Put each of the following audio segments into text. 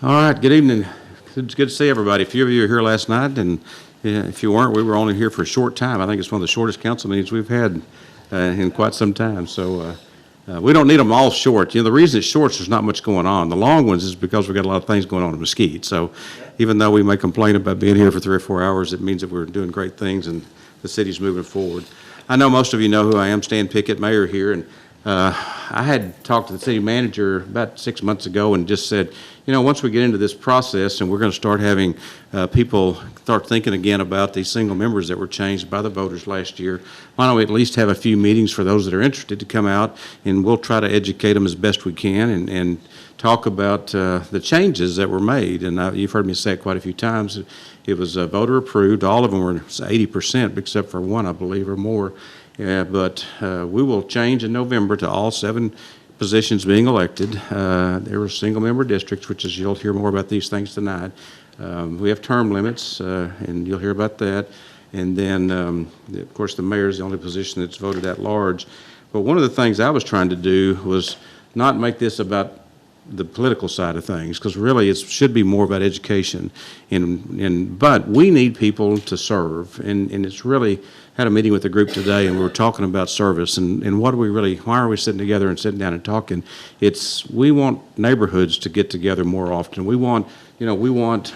All right, good evening. It's good to see everybody. A few of you were here last night, and if you weren't, we were only here for a short time. I think it's one of the shortest council meetings we've had in quite some time. So we don't need them all short. You know, the reason it's short is there's not much going on. The long ones is because we've got a lot of things going on in Mesquite. So even though we may complain about being here for 3 or 4 hours, it means that we're doing great things and the city's moving forward. I know most of you know who I am, Stan Pickett, mayor here, and I had talked to the city manager about 6 months ago and just said, you know, once we get into this process and we're going to start having people start thinking again about these single members that were changed by the voters last year, why don't we at least have a few meetings for those that are interested to come out, and we'll try to educate them as best we can and talk about the changes that were made. And you've heard me say it quite a few times. It was voter approved. All of them were 80%, except for one, I believe, or more. But we will change in November to all 7 positions being elected. There were single-member districts, which is, you'll hear more about these things tonight. We have term limits, and you'll hear about that. And then, of course, the mayor is the only position that's voted at large. But one of the things I was trying to do was not make this about the political side of things, because really it should be more about education. But we need people to serve, and it's really had a meeting with the group today, and we were talking about service and what do we really, why are we sitting together and sitting down and talking? We want neighborhoods to get together more often. We want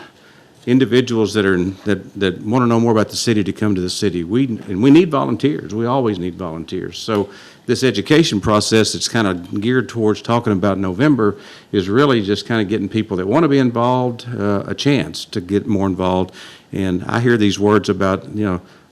individuals that want to know more about the city to come to the city. We need volunteers. We always need volunteers. So this education process that's kind of geared towards talking about November is really just kind of getting people that want to be involved a chance to get more involved. And I hear these words about,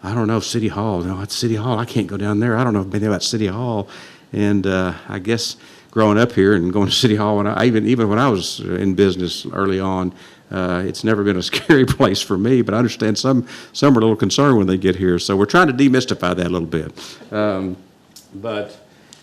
I don't know, City Hall. No, it's City Hall. I can't go down there. I don't know anything about City Hall. And I guess growing up here and going to City Hall, and even when I was in business early on, it's never been a scary place for me, but I understand some are a little concerned when they get here. So we're trying to demystify that a little bit. But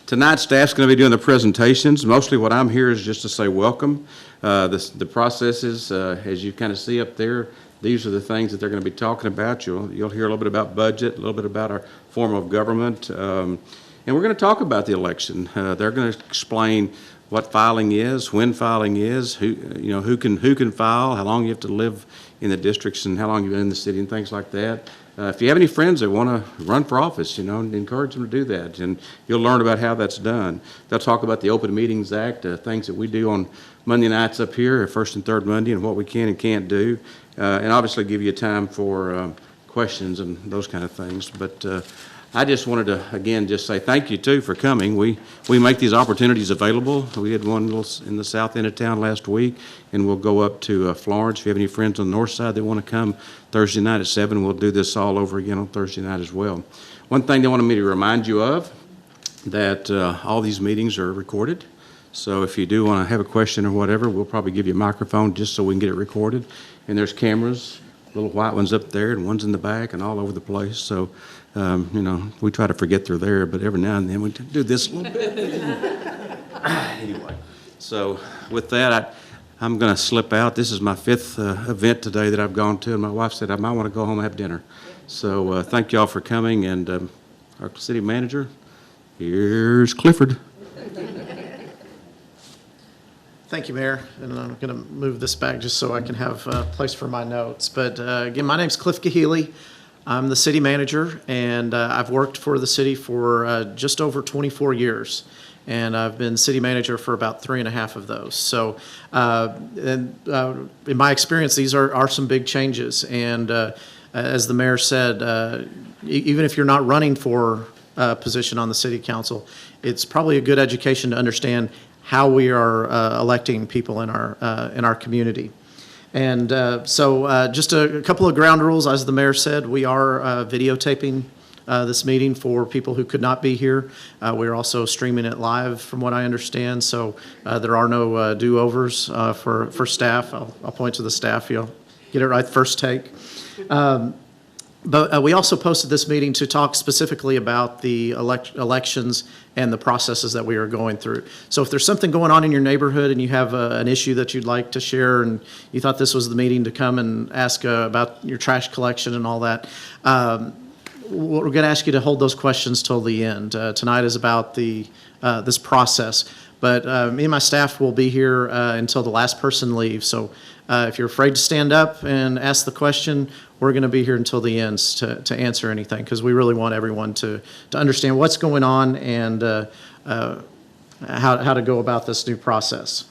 tonight's staff's going to be doing the presentations. Mostly what I'm here is just to say welcome. The processes, as you kind of see up there, these are the things that they're going to be talking about. You'll hear a little bit about budget, a little bit about our form of government, and we're going to talk about the election. They're going to explain what filing is, when filing is, who can file, how long you have to live in the districts, and how long you've been in the city, and things like that. If you have any friends that want to run for office, encourage them to do that, and you'll learn about how that's done. They'll talk about the Open Meetings Act, things that we do on Monday nights up here, first and third Monday, and what we can and can't do, and obviously give you time for questions and those kind of things. But I just wanted to, again, just say thank you, too, for coming. We make these opportunities available. We had one in the south end of town last week, and we'll go up to Florence. If you have any friends on the north side that want to come Thursday night at 7, we'll do this all over again on Thursday night as well. One thing they wanted me to remind you of, that all these meetings are recorded. So if you do want to have a question or whatever, we'll probably give you a microphone just so we can get it recorded. And there's cameras, little white ones up there and ones in the back and all over the place. So we try to forget they're there, but every now and then we do this a little bit. Anyway, so with that, I'm going to slip out. This is my 5th event today that I've gone to, and my wife said I might want to go home and have dinner. So thank you all for coming, and our city manager, here's Clifford. Thank you, Mayor, and I'm going to move this back just so I can have a place for my notes. But again, my name's Cliff Cahealy. I'm the city manager, and I've worked for the city for just over 24 years, and I've been city manager for about 3.5 of those. So in my experience, these are some big changes, and as the mayor said, even if you're not running for a position on the city council, it's probably a good education to understand how we are electing people in our community. And so just a couple of ground rules. As the mayor said, we are videotaping this meeting for people who could not be here. We're also streaming it live, from what I understand, so there are no do-overs for staff. I'll point to the staff. You'll get it right first take. But we also posted this meeting to talk specifically about the elections and the processes that we are going through. So if there's something going on in your neighborhood and you have an issue that you'd like to share, and you thought this was the meeting to come and ask about your trash collection and all that, we're going to ask you to hold those questions till the end. Tonight is about this process. But me and my staff will be here until the last person leaves. So if you're afraid to stand up and ask the question, we're going to be here until the end to answer anything, because we really want everyone to understand what's going on and how to go about this new process.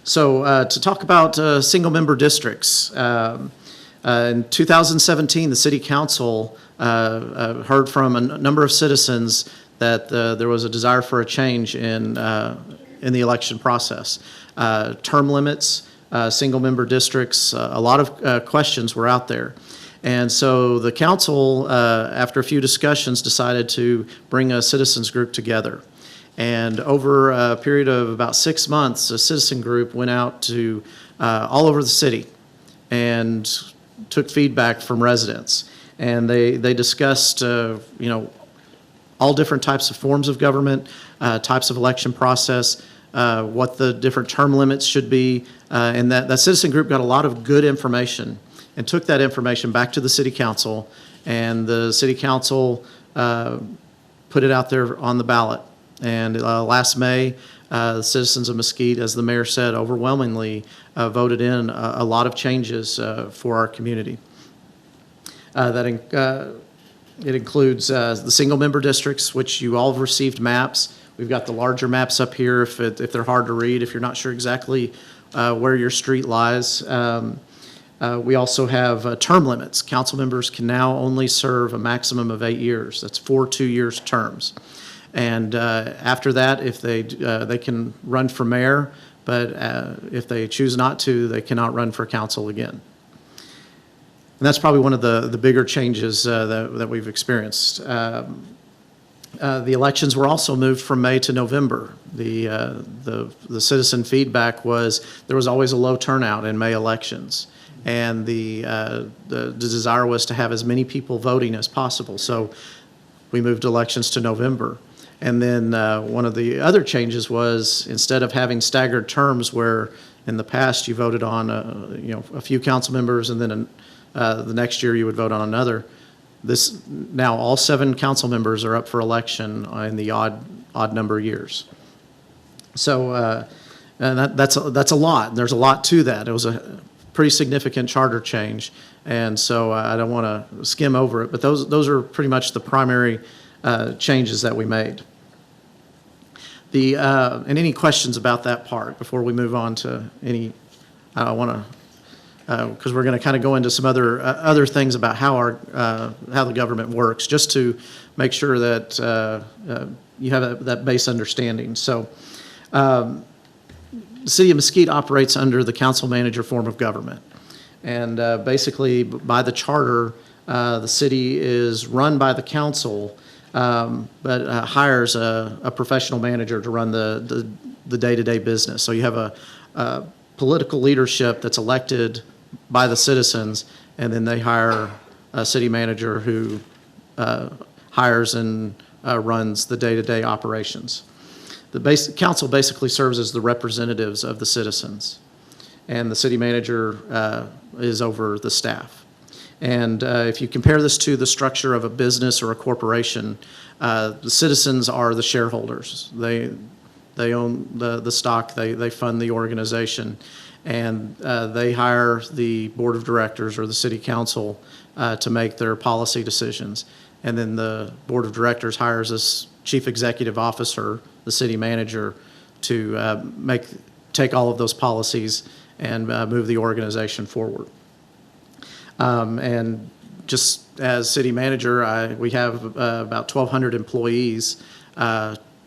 So to talk about single-member districts, in 2017, the City Council heard from a number of citizens that there was a desire for a change in the election process. Term limits, single-member districts, a lot of questions were out there. And so the council, after a few discussions, decided to bring a citizens group together. And over a period of about 6 months, a citizen group went out to all over the city and took feedback from residents. And they discussed, all different types of forms of government, types of election process, what the different term limits should be. And that citizen group got a lot of good information and took that information back to the city council. And the city council put it out there on the ballot. And last May, the citizens of Mesquite, as the mayor said, overwhelmingly voted in a lot of changes for our community. It includes the single-member districts, which you all have received maps. We've got the larger maps up here if they're hard to read, if you're not sure exactly where your street lies. We also have term limits. Council members can now only serve a maximum of 8 years. That's 4 two-year terms. And after that, if they can run for mayor, but if they choose not to, they cannot run for council again. And that's probably one of the bigger changes that we've experienced. The elections were also moved from May to November. The citizen feedback was there was always a low turnout in May elections, and the desire was to have as many people voting as possible. So we moved elections to November. And then one of the other changes was, instead of having staggered terms where in the past you voted on a few council members and then the next year you would vote on another, now all 7 council members are up for election in the odd number years. So and that's a lot. There's a lot to that. It was a pretty significant charter change, and so I don't want to skim over it, but those are pretty much the primary changes that we made. And any questions about that part before we move on to any? I want to, because we're going to kind of go into some other things about how the government works, just to make sure that you have that base understanding. So, the City of Mesquite operates under the council manager form of government, and basically by the charter, the city is run by the council. But hires a professional manager to run the day-to-day business. So you have a political leadership that's elected by the citizens, and then they hire a city manager who hires and runs the day-to-day operations. The council basically serves as the representatives of the citizens, and the city manager is over the staff. And if you compare this to the structure of a business or a corporation, the citizens are the shareholders. They own the stock, they fund the organization, and they hire the board of directors or the city council to make their policy decisions. And then the board of directors hires this chief executive officer, the city manager, to take all of those policies and move the organization forward. And just as city manager, we have about 1,200 employees.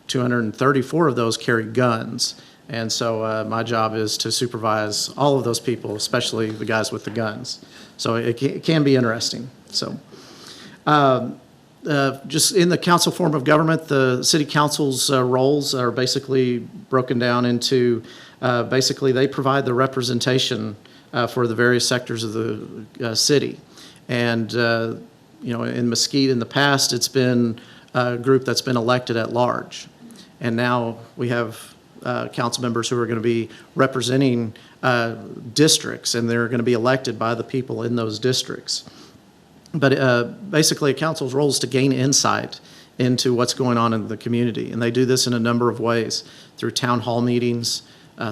234 of those carry guns. And so my job is to supervise all of those people, especially the guys with the guns. So it can be interesting. So just in the council form of government, the city council's roles are basically broken down into, basically they provide the representation for the various sectors of the city. And, in Mesquite in the past, it's been a group that's been elected at large. And now we have council members who are going to be representing districts, and they're going to be elected by the people in those districts. But basically, a council's role is to gain insight into what's going on in the community. And they do this in a number of ways, through town hall meetings,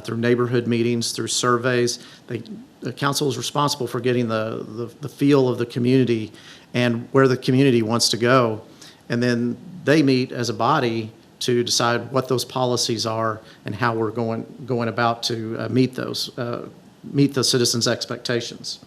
through neighborhood meetings, through surveys. The council is responsible for getting the feel of the community and where the community wants to go. And then they meet as a body to decide what those policies are and how we're going about to meet the citizens' expectations.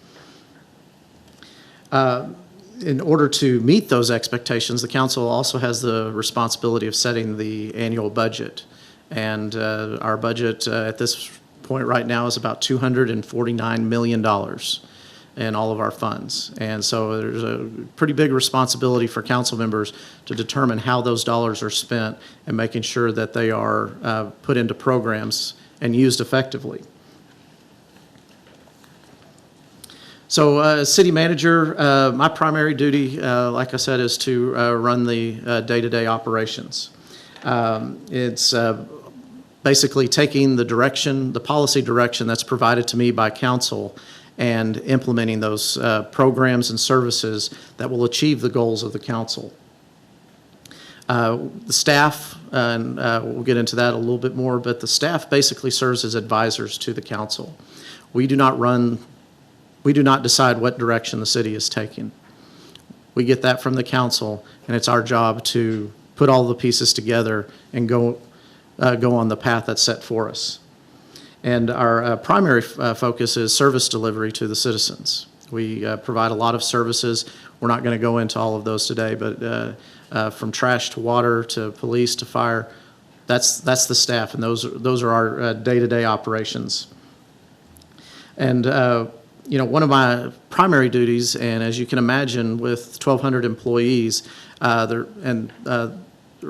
In order to meet those expectations, the council also has the responsibility of setting the annual budget. And our budget at this point right now is about $249 million in all of our funds. And so there's a pretty big responsibility for council members to determine how those dollars are spent and making sure that they are put into programs and used effectively. So as city manager, my primary duty, like I said, is to run the day-to-day operations. It's basically taking the policy direction that's provided to me by council and implementing those programs and services that will achieve the goals of the council. The staff, and we'll get into that a little bit more, but the staff basically serves as advisors to the council. We do not decide what direction the city is taking. We get that from the council, and it's our job to put all the pieces together and go on the path that's set for us. And our primary focus is service delivery to the citizens. We provide a lot of services. We're not going to go into all of those today, but from trash to water to police to fire, that's the staff, and those are our day-to-day operations. And one of my primary duties, and as you can imagine, with 1,200 employees, they're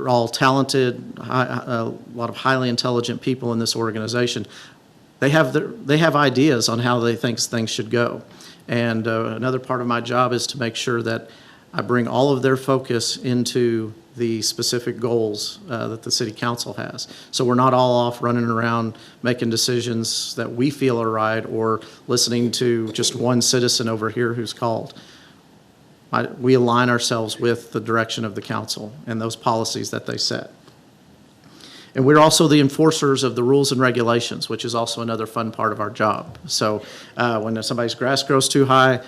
all talented, a lot of highly intelligent people in this organization. They have ideas on how they think things should go. And another part of my job is to make sure that I bring all of their focus into the specific goals that the city council has. So we're not all off running around making decisions that we feel are right or listening to just one citizen over here who's called. We align ourselves with the direction of the council and those policies that they set. And we're also the enforcers of the rules and regulations, which is also another fun part of our job. So when somebody's grass grows too high,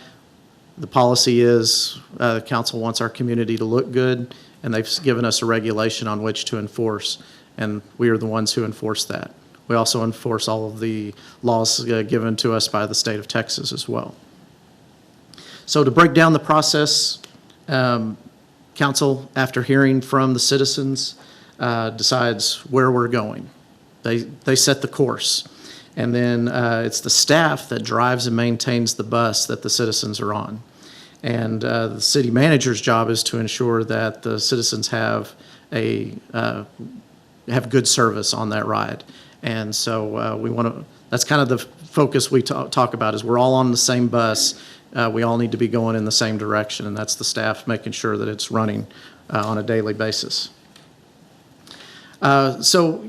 the policy is the council wants our community to look good, and they've given us a regulation on which to enforce, and we are the ones who enforce that. We also enforce all of the laws given to us by the state of Texas as well. So to break down the process, council, after hearing from the citizens, decides where we're going. They set the course. And then it's the staff that drives and maintains the bus that the citizens are on. And the city manager's job is to ensure that the citizens have good service on that ride. And so that's kind of the focus we talk about, is we're all on the same bus. We all need to be going in the same direction, and that's the staff making sure that it's running on a daily basis. So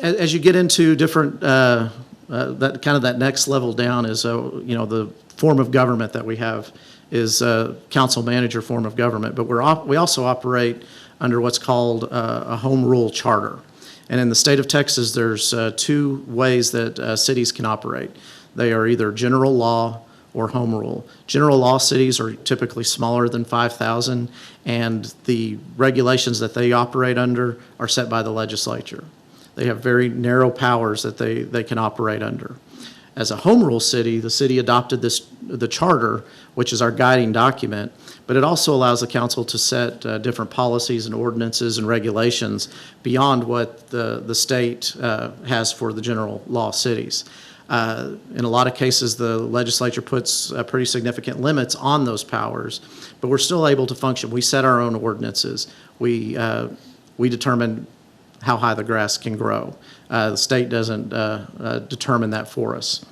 as you get into different, that next level down is, the form of government that we have is council manager form of government, but we also operate under what's called a home rule charter. And in the state of Texas, there's two ways that cities can operate. They are either general law or home rule. General law cities are typically smaller than 5,000, and the regulations that they operate under are set by the legislature. They have very narrow powers that they can operate under. As a home rule city, the city adopted the charter, which is our guiding document, but it also allows the council to set different policies and ordinances and regulations beyond what the state has for the general law cities. In a lot of cases, the legislature puts pretty significant limits on those powers, but we're still able to function. We set our own ordinances. We determine how high the grass can grow. The state doesn't determine that for us.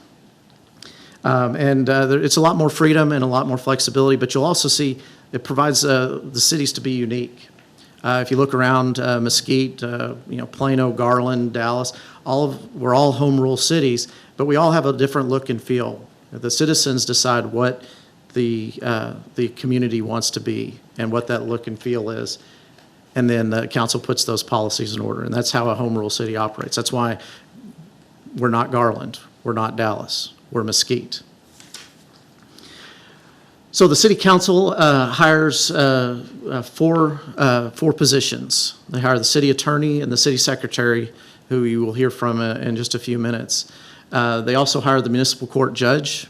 It's a lot more freedom and a lot more flexibility, but you'll also see it provides the cities to be unique. If you look around Mesquite, Plano, Garland, Dallas, we're all home rule cities, but we all have a different look and feel. The citizens decide what the community wants to be and what that look and feel is. and then the council puts those policies in order. And that's how a home rule city operates. That's why we're not Garland, we're not Dallas, we're Mesquite. So the city council hires four positions. They hire the city attorney and the city secretary, who you will hear from in just a few minutes. They also hire the municipal court judge.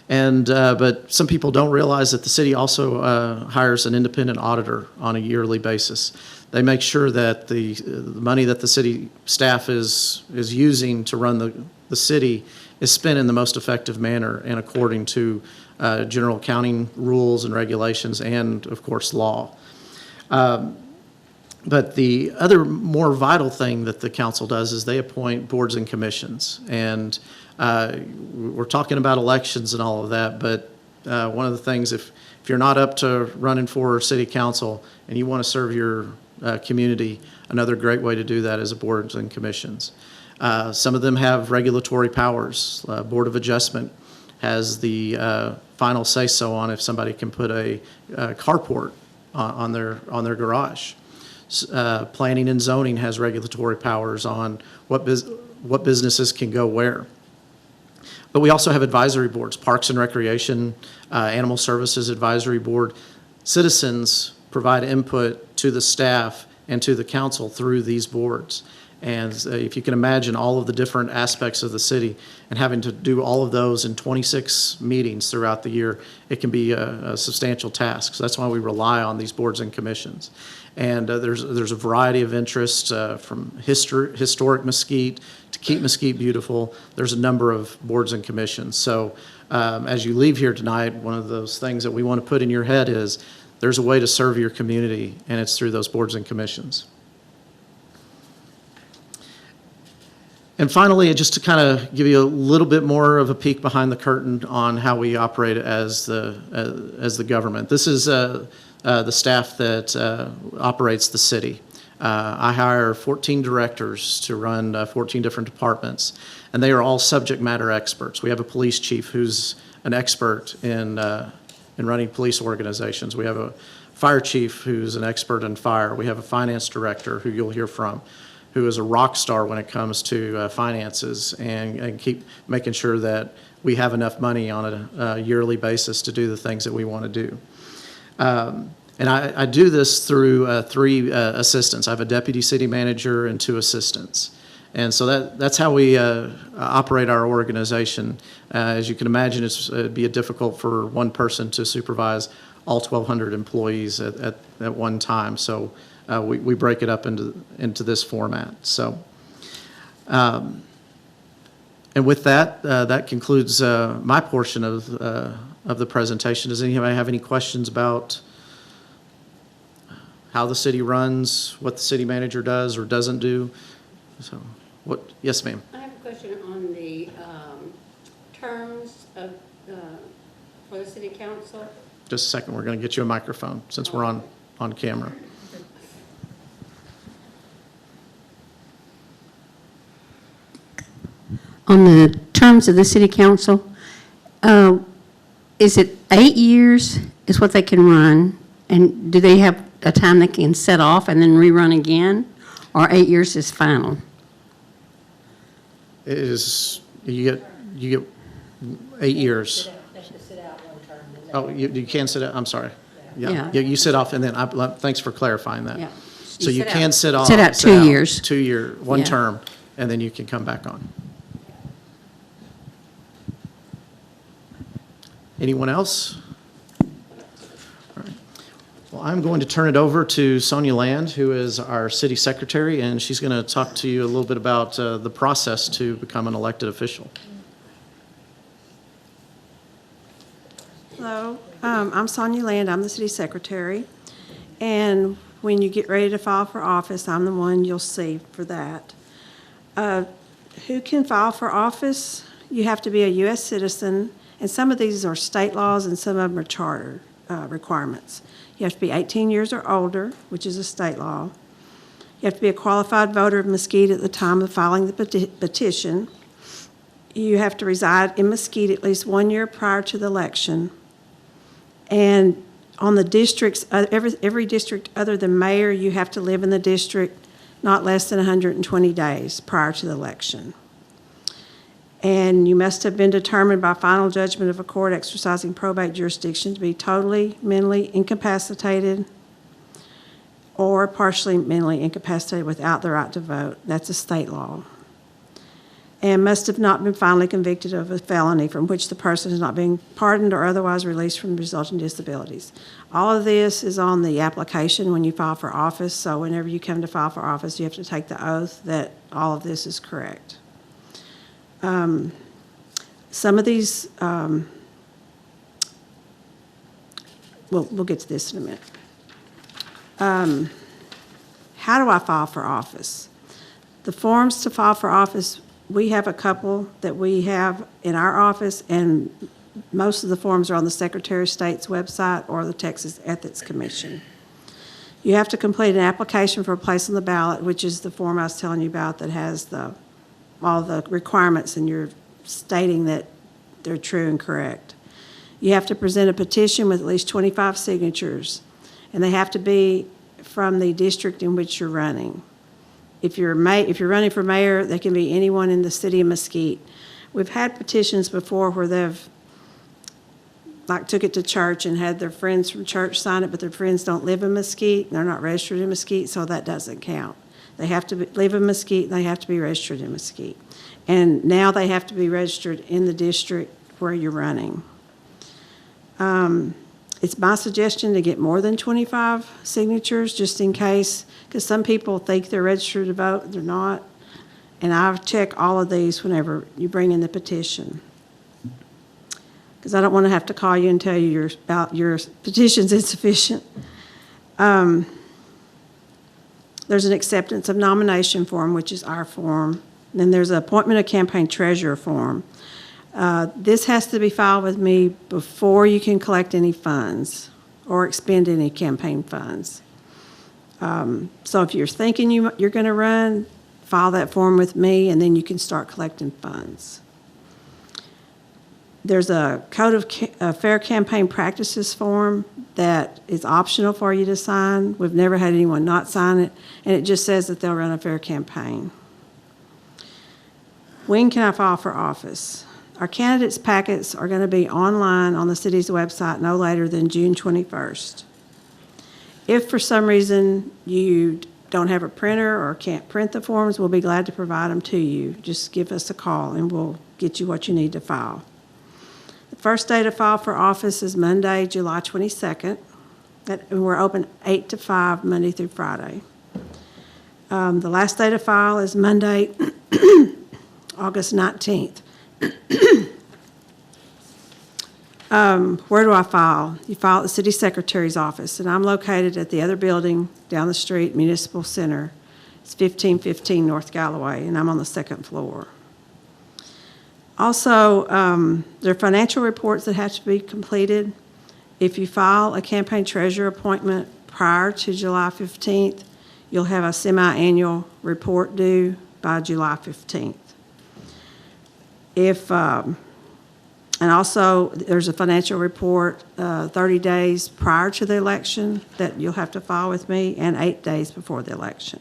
But some people don't realize that the city also hires an independent auditor on a yearly basis. They make sure that the money that the city staff is using to run the city is spent in the most effective manner and according to general accounting rules and regulations and, of course, law. But the other more vital thing that the council does is they appoint boards and commissions. And we're talking about elections and all of that, but one of the things, if you're not up to running for city council and you want to serve your community, another great way to do that is boards and commissions. Some of them have regulatory powers. Board of Adjustment has the final say-so on if somebody can put a carport on their garage. Planning and zoning has regulatory powers on what businesses can go where. But we also have advisory boards, Parks and Recreation, Animal Services Advisory Board. Citizens provide input to the staff and to the council through these boards. And if you can imagine all of the different aspects of the city and having to do all of those in 26 meetings throughout the year, it can be a substantial task. So that's why we rely on these boards and commissions. And there's a variety of interests from historic Mesquite to keep Mesquite beautiful. There's a number of boards and commissions. So as you leave here tonight, one of those things that we want to put in your head is there's a way to serve your community, and it's through those boards and commissions. And finally, just to kind of give you a little bit more of a peek behind the curtain on how we operate as the government. This is the staff that operates the city. I hire 14 directors to run 14 different departments, and they are all subject matter experts. We have a police chief who's an expert in running police organizations. We have a fire chief who's an expert in fire. We have a finance director who you'll hear from, who is a rock star when it comes to finances and keep making sure that we have enough money on a yearly basis to do the things that we want to do. And I do this through three assistants. I have a deputy city manager and 2 assistants. And so that's how we operate our organization. As you can imagine, it'd be difficult for one person to supervise all 1,200 employees at one time. So we break it up into this format. So, and with that, that concludes my portion of the presentation. Does anybody have any questions about how the city runs, what the city manager does or doesn't do? So, what? Yes, ma'am. I have a question on the terms of for the city council. Just a second. We're going to get you a microphone since we're on camera. On the terms of the city council, is it 8 years is what they can run? And do they have a time they can set off and then rerun again? Or 8 years is final? It is, you get 8 years. They have to sit out one term. Oh, you can sit out, I'm sorry. Yeah. Yeah, you sit off and then, thanks for clarifying that. Yeah. So you can sit off. Sit out 2 years. 2 year, one Yeah. term, and then you can come back on. Anyone else? All right. Well, I'm going to turn it over to Sonia Land, who is our city secretary, and she's going to talk to you a little bit about the process to become an elected official. Hello, I'm Sonia Land. I'm the city secretary. And when you get ready to file for office, I'm the one you'll see for that. Who can file for office? You have to be a U.S. citizen, and some of these are state laws and some of them are charter requirements. You have to be 18 years or older, which is a state law. You have to be a qualified voter of Mesquite at the time of filing the petition. You have to reside in Mesquite at least 1 year prior to the election. And On the districts, every district other than mayor, you have to live in the district not less than 120 days prior to the election. And you must have been determined by final judgment of a court exercising probate jurisdiction to be totally mentally incapacitated or partially mentally incapacitated without the right to vote. That's a state law. And must have not been finally convicted of a felony from which the person is not being pardoned or otherwise released from resulting disabilities. All of this is on the application when you file for office, so whenever you come to file for office, you have to take the oath that all of this is correct. Some of these, we'll get to this in a minute. How do I file for office? The forms to file for office, we have a couple that we have in our office, and most of the forms are on the Secretary of State's website or the Texas Ethics Commission. You have to complete an application for a place on the ballot, which is the form I was telling you about that has all the requirements, and you're stating that they're true and correct. You have to present a petition with at least 25 signatures, and they have to be from the district in which you're running. If you're running for mayor, they can be anyone in the city of Mesquite. We've had petitions before where they've took it to church and had their friends from church sign it, but their friends don't live in Mesquite, and they're not registered in Mesquite, so that doesn't count. They have to live in Mesquite, and they have to be registered in Mesquite. And now they have to be registered in the district where you're running. It's my suggestion to get more than 25 signatures, just in case, because some people think they're registered to vote, they're not. And I check all of these whenever you bring in the petition, because I don't want to have to call you and tell you your petition's insufficient. There's an acceptance of nomination form, which is our form. Then there's an appointment of campaign treasurer form. This has to be filed with me before you can collect any funds or expend any campaign funds. So if you're thinking you're going to run, file that form with me, and then you can start collecting funds. There's a Code of Fair Campaign Practices form that is optional for you to sign. We've never had anyone not sign it, and it just says that they'll run a fair campaign. When can I file for office? Our candidates' packets are going to be online on the city's website no later than June 21st. If for some reason you don't have a printer or can't print the forms, we'll be glad to provide them to you. Just give us a call and we'll get you what you need to file. The first day to file for office is Monday, July 22nd. And we're open 8 to 5, Monday through Friday. The last day to file is Monday, August 19th. Where do I file? You file at the city secretary's office, and I'm located at the other building down the street, Municipal Center. It's 1515 North Galloway, and I'm on the second floor. Also, there are financial reports that have to be completed. If you file a campaign treasurer appointment prior to July 15th, you'll have a semi-annual report due by July 15th. And also, there's a financial report 30 days prior to the election that you'll have to file with me, and 8 days before the election.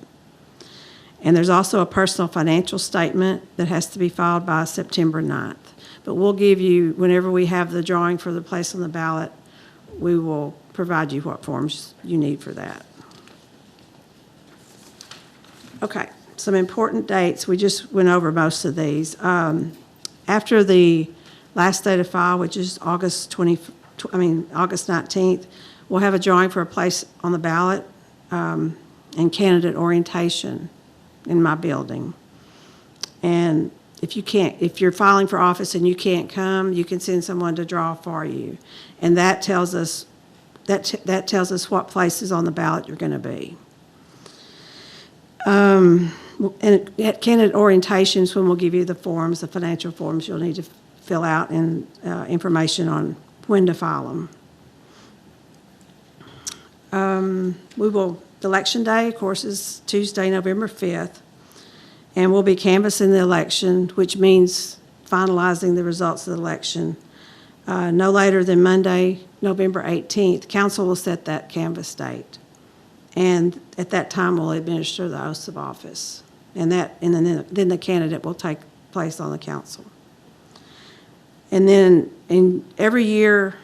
And there's also a personal financial statement that has to be filed by September 9th. But we'll give you, whenever we have the drawing for the place on the ballot, we will provide you what forms you need for that. Okay, some important dates. We just went over most of these. After the last day to file, which is August 19th, we'll have a drawing for a place on the ballot and candidate orientation in my building. And if you're filing for office and you can't come, you can send someone to draw for you. And that tells us what places on the ballot you're going to be. And at candidate orientations, when we'll give you the forms, the financial forms you'll need to fill out, and information on when to file them. Election day, of course, is Tuesday, November 5th, and we'll be canvassing the election, which means finalizing the results of the election no later than Monday, November 18th, council will set that canvass date. And at that time, we'll administer the oaths of office. And then the candidate will take place on the council. And then every year,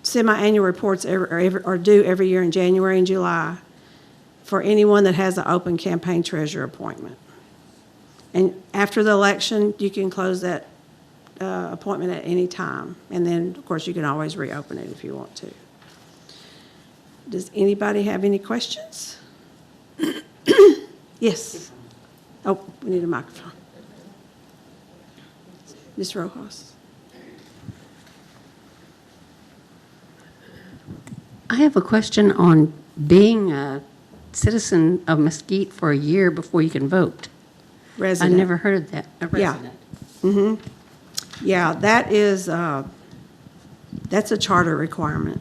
semi-annual reports are due every year in January and July for anyone that has an open campaign treasurer appointment. And after the election, you can close that appointment at any time. And then, of course, you can always reopen it if you want to. Does anybody have any questions? Yes. Oh, we need a microphone. Ms. Rojas. I have a question on being a citizen of Mesquite for a year before you can vote. I Resident. never heard of that, a Yeah. resident. Yeah, that is, that's a charter requirement.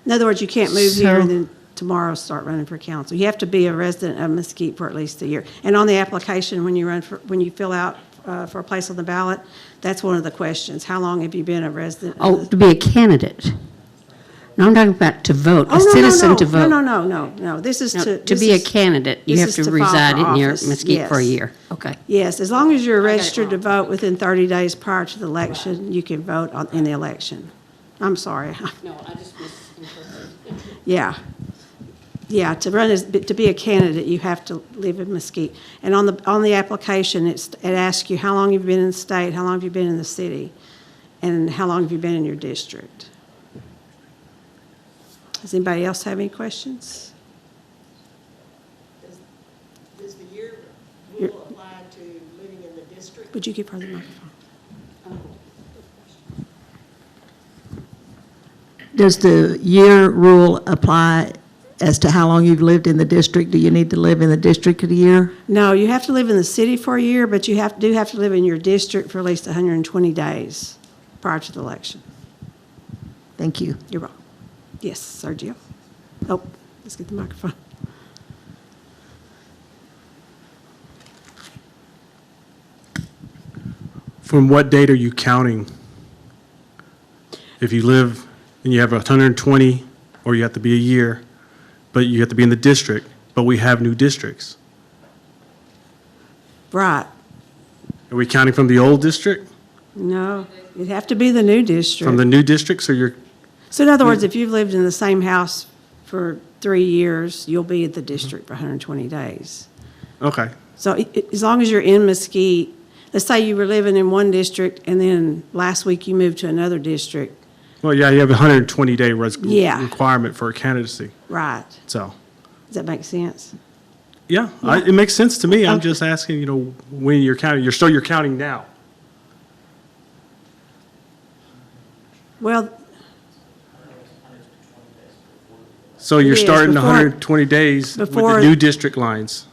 In other words, you can't move here and then tomorrow start running for council. You have to be a resident of Mesquite for at least a year. And on the application, when you fill out for a place on the ballot, that's one of the questions. How long have you been a resident? Oh, to be a candidate. No, I'm talking about to vote, Oh, a no, no, citizen no. to vote. No. This is No, to. to this be a is- candidate, you this have is to file reside for in your office. Mesquite for a Yes. year. Okay. Yes, as long as you're got it registered to vote within 30 days prior to the election, you can vote in the election. I'm sorry. No, I just misinterpreted. Yeah. Yeah, to be a candidate, you have to live in Mesquite. And on the application, it asks you how long you've been in the state, how long have you been in the city, and how long have you been in your district. Does anybody else have any questions? Does the year You're- rule apply to living in the district? Would you give her the microphone? Does the year rule apply as to how long you've lived in the district? Do you need to live in the district a year? No, you have to live in the city for a year, but you do have to live in your district for at least 120 days prior to the election. Thank you. You're welcome. Yes, Sergio. Oh, let's get the microphone. From what date are you counting? If you live and you have 120, or you have to be a year, but you have to be in the district, but we have new districts. Right. Are we counting from the old district? No, it'd have to be the new district. From the new districts, or you're, So in other words, if you've lived in the same house for 3 years, you'll be at the district for 120 days. okay. So as long as you're in Mesquite, let's say you were living in one district and then last week you moved to another district. Well, yeah, you have a 120-day Yeah. requirement for a candidacy, Right. so, Does that make sense? yeah, it makes sense to me. I'm just asking, when you're counting, you're counting now. Well, So you're Yes, starting before- 120 days with before- the new district lines.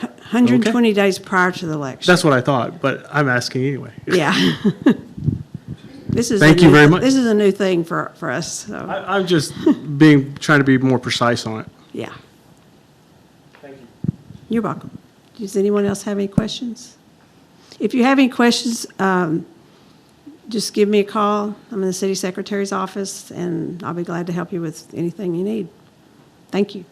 120 days prior to the election. That's what I thought, but I'm asking anyway. Yeah. This is Thank you very much. This is a new thing for us, so, I'm just trying to be more precise on it. yeah. Thank you. You're welcome. Does anyone else have any questions? If you have any questions, just give me a call. I'm in the city secretary's office, and I'll be glad to help you with anything you need. Thank you.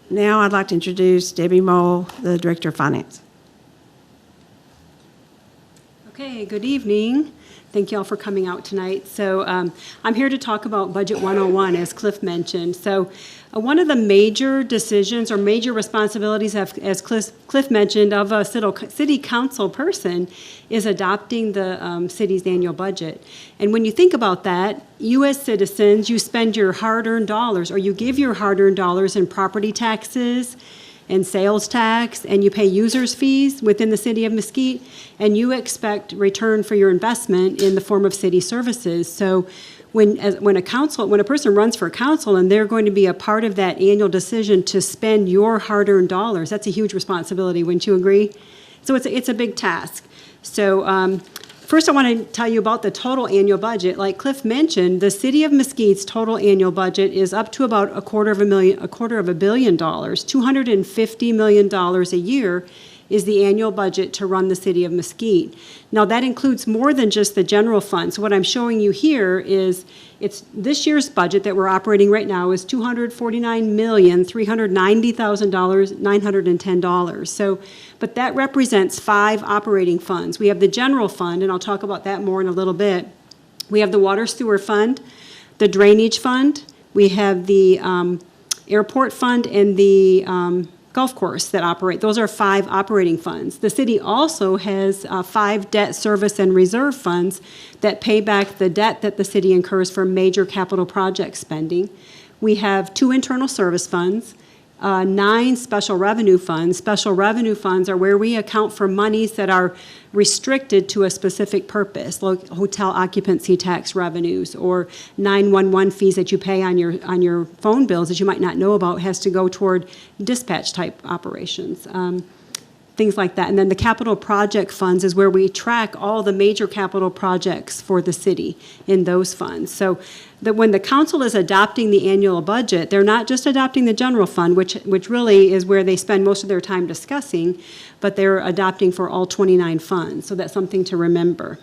Now I'd like to introduce Debbie Mole, the Director of Finance. Okay, good evening. Thank you all for coming out tonight. So I'm here to talk about Budget 101, as Cliff mentioned. So one of the major decisions or major responsibilities, as Cliff mentioned, of a city council person is adopting the city's annual budget. And when you think about that, you as citizens, you spend your hard-earned dollars, or you give your hard-earned dollars in property taxes and sales tax, and you pay users fees within the city of Mesquite, and you expect return for your investment in the form of city services. So when a person runs for council and they're going to be a part of that annual decision to spend your hard-earned dollars, that's a huge responsibility, wouldn't you agree? So it's a big task. So first I want to tell you about the total annual budget. Like Cliff mentioned, the city of Mesquite's total annual budget is up to about $250 million, $250 million a year is the annual budget to run the city of Mesquite. Now, that includes more than just the general fund. So what I'm showing you here is it's this year's budget that we're operating right now is $249,390,910. So, but that represents 5 operating funds. We have the general fund, and I'll talk about that more in a little bit. We have the water sewer fund, the drainage fund, we have the airport fund, and the golf course that operate. Those are 5 operating funds. The city also has 5 debt service and reserve funds that pay back the debt that the city incurs for major capital project spending. We have 2 internal service funds, 9 special revenue funds. Special revenue funds are where we account for monies that are restricted to a specific purpose, like hotel occupancy tax revenues or 911 fees that you pay on your phone bills that you might not know about, has to go toward dispatch type operations. Things like that. And then the capital project funds is where we track all the major capital projects for the city in those funds. So that when the council is adopting the annual budget, they're not just adopting the general fund, which really is where they spend most of their time discussing, but they're adopting for all 29 funds. So that's something to remember.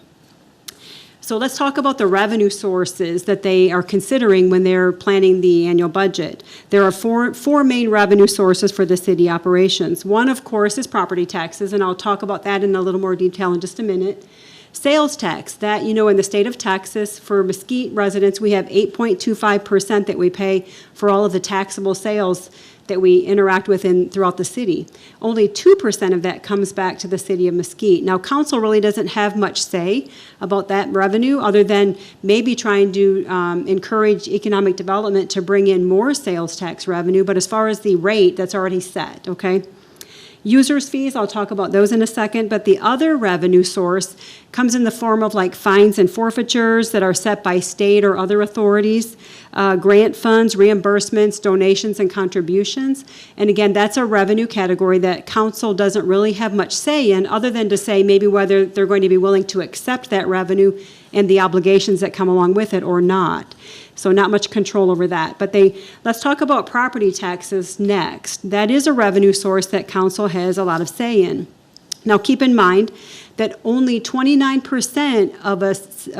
So let's talk about the revenue sources that they are considering when they're planning the annual budget. There are four main revenue sources for the city operations. One, of course, is property taxes, and I'll talk about that in a little more detail in just a minute. Sales tax, that, in the state of Texas, for Mesquite residents, we have 8.25% that we pay for all of the taxable sales that we interact with throughout the city. Only 2% of that comes back to the city of Mesquite. Now, council really doesn't have much say about that revenue, other than maybe trying to encourage economic development to bring in more sales tax revenue, but as far as the rate, that's already set, okay? Users fees, I'll talk about those in a second, but the other revenue source comes in the form of like fines and forfeitures that are set by state or other authorities, grant funds, reimbursements, donations, and contributions. And again, that's a revenue category that council doesn't really have much say in, other than to say maybe whether they're going to be willing to accept that revenue and the obligations that come along with it or not. So not much control over that. But let's talk about property taxes next. That is a revenue source that council has a lot of say in. Now keep in mind that only 29% of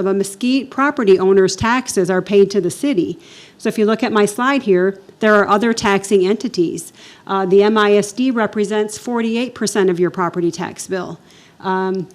a Mesquite property owner's taxes are paid to the city. So if you look at my slide here, there are other taxing entities. The MISD represents 48% of your property tax bill.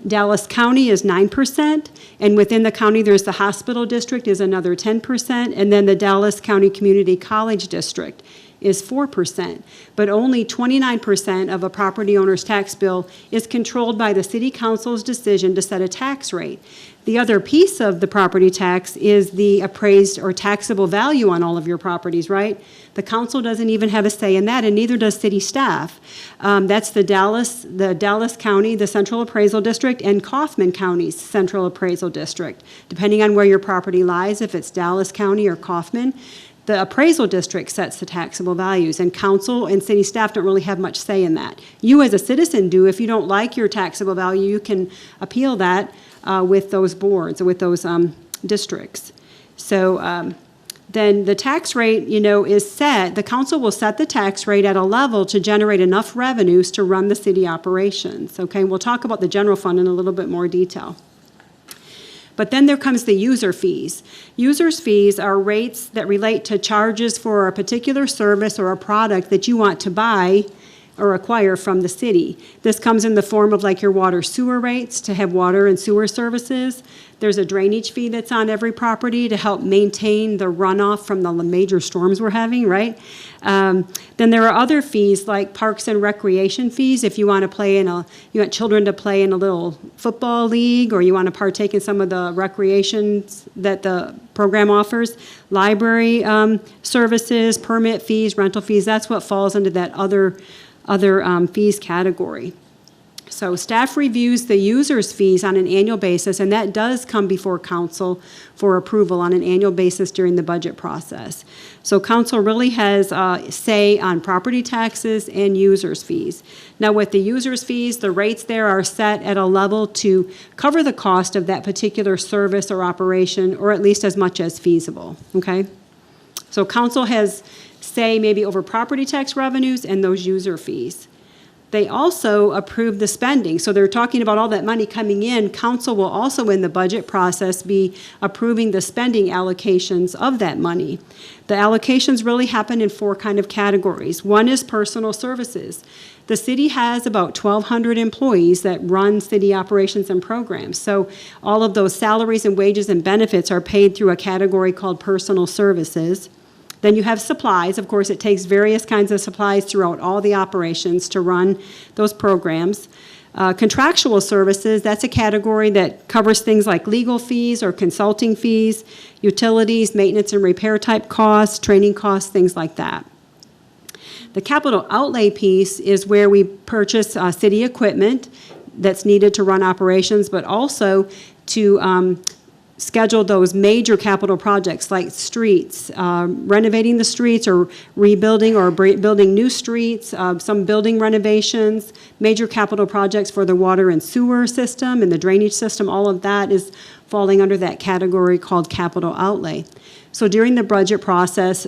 Dallas County is 9%, and within the county, there's the hospital district is another 10%, and then the Dallas County Community College District is 4%. But only 29% of a property owner's tax bill is controlled by the city council's decision to set a tax rate. The other piece of the property tax is the appraised or taxable value on all of your properties, right? The council doesn't even have a say in that, and neither does city staff. That's the Dallas County, the Central Appraisal District, and Kaufman County's Central Appraisal District. Depending on where your property lies, if it's Dallas County or Kaufman, the appraisal district sets the taxable values, and council and city staff don't really have much say in that. You as a citizen do. If you don't like your taxable value, you can appeal that with those boards or with those districts. So then the tax rate, is set. The council will set the tax rate at a level to generate enough revenues to run the city operations. Okay, we'll talk about the general fund in a little bit more detail. But then there comes the user fees. Users' fees are rates that relate to charges for a particular service or a product that you want to buy or acquire from the city. This comes in the form of like your water sewer rates to have water and sewer services. There's a drainage fee that's on every property to help maintain the runoff from the major storms we're having, right? Then there are other fees like parks and recreation fees. If you want you want children to play in a little football league, or you want to partake in some of the recreations that the program offers. Library services, permit fees, rental fees, that's what falls into that other fees category. So staff reviews the user's fees on an annual basis, and that does come before council for approval on an annual basis during the budget process. So council really has say on property taxes and user's fees. Now with the user's fees, the rates there are set at a level to cover the cost of that particular service or operation, or at least as much as feasible, okay? So council has say maybe over property tax revenues and those user fees. They also approve the spending. So they're talking about all that money coming in. Council will also, in the budget process, be approving the spending allocations of that money. The allocations really happen in 4 kind of categories. One is personal services. The city has about 1,200 employees that run city operations and programs. So all of those salaries and wages and benefits are paid through a category called personal services. Then you have supplies. Of course, it takes various kinds of supplies throughout all the operations to run those programs. Contractual services, that's a category that covers things like legal fees or consulting fees, utilities, maintenance and repair type costs, training costs, things like that. The capital outlay piece is where we purchase city equipment that's needed to run operations, but also to schedule those major capital projects like streets, renovating the streets or rebuilding or building new streets, some building renovations, major capital projects for the water and sewer system and the drainage system. All of that is falling under that category called capital outlay. So during the budget process,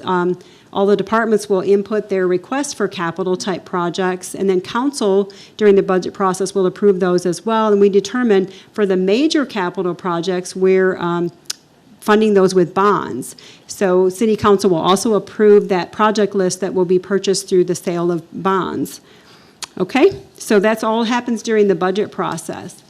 all the departments will input their requests for capital type projects, and then council during the budget process will approve those as well. And we determine for the major capital projects, we're funding those with bonds. So city council will also approve that project list that will be purchased through the sale of bonds. Okay, so that's all happens during the budget process.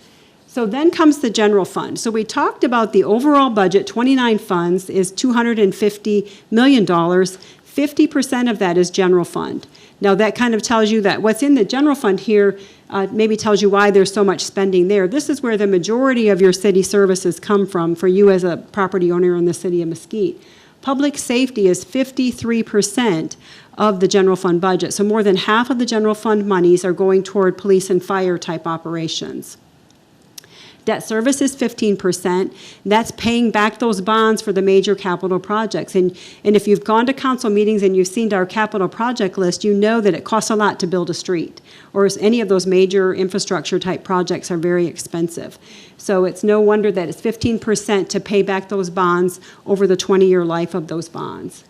So then comes the general fund. So we talked about the overall budget, 29 funds, is $250 million. 50% of that is general fund. Now that kind of tells you that what's in the general fund here maybe tells you why there's so much spending there. This is where the majority of your city services come from for you as a property owner in the city of Mesquite. Public safety is 53% of the general fund budget. So more than half of the general fund monies are going toward police and fire type operations. Debt service is 15%. That's paying back those bonds for the major capital projects. And if you've gone to council meetings and you've seen our capital project list, you know that it costs a lot to build a street, or any of those major infrastructure type projects are very expensive. So it's no wonder that it's 15% to pay back those bonds over the 20-year life of those bonds.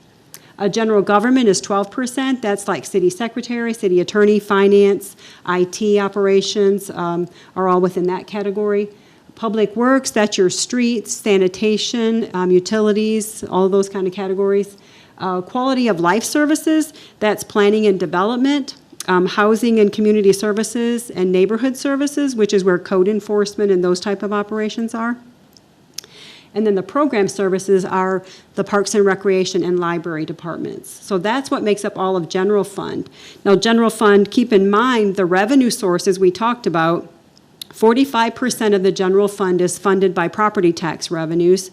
General government is 12%. That's like city secretary, city attorney, finance, IT operations are all within that category. Public works, that's your streets, sanitation, utilities, all those kind of categories. Quality of life services, that's planning and development, housing and community services, and neighborhood services, which is where code enforcement and those type of operations are. And then the program services are the Parks and Recreation and Library departments. So that's what makes up all of general fund. Now, general fund, keep in mind the revenue sources we talked about. 45% of the general fund is funded by property tax revenues.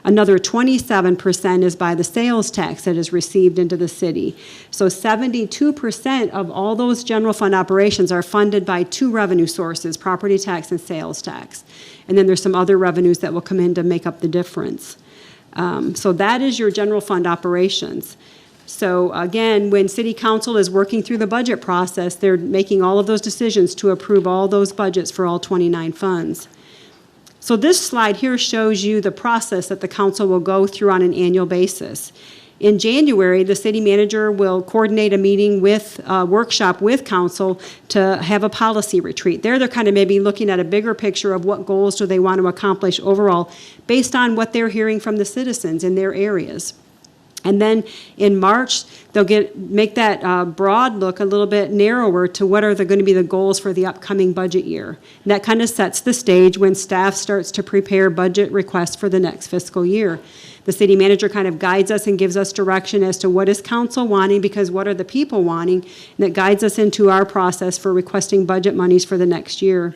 Another 27% is by the sales tax that is received into the city. So 72% of all those general fund operations are funded by 2 revenue sources, property tax and sales tax. And then there's some other revenues that will come in to make up the difference. So that is your general fund operations. So again, when city council is working through the budget process, they're making all of those decisions to approve all those budgets for all 29 funds. So this slide here shows you the process that the council will go through on an annual basis. In January, the city manager will coordinate a meeting with a workshop with council to have a policy retreat. There they're kind of maybe looking at a bigger picture of what goals do they want to accomplish overall based on what they're hearing from the citizens in their areas. And then in March, they'll make that broad look a little bit narrower to what are going to be the goals for the upcoming budget year. And that kind of sets the stage when staff starts to prepare budget requests for the next fiscal year. The city manager kind of guides us and gives us direction as to what is council wanting, because what are the people wanting, and that guides us into our process for requesting budget monies for the next year.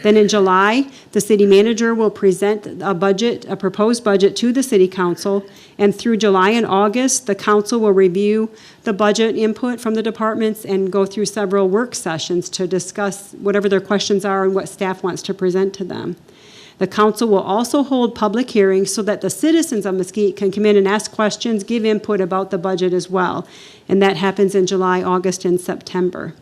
Then in July, the city manager will present a proposed budget to the city council, and through July and August, the council will review the budget input from the departments and go through several work sessions to discuss whatever their questions are and what staff wants to present to them. The council will also hold public hearings so that the citizens of Mesquite can come in and ask questions, give input about the budget as well, and that happens in July, August, and September.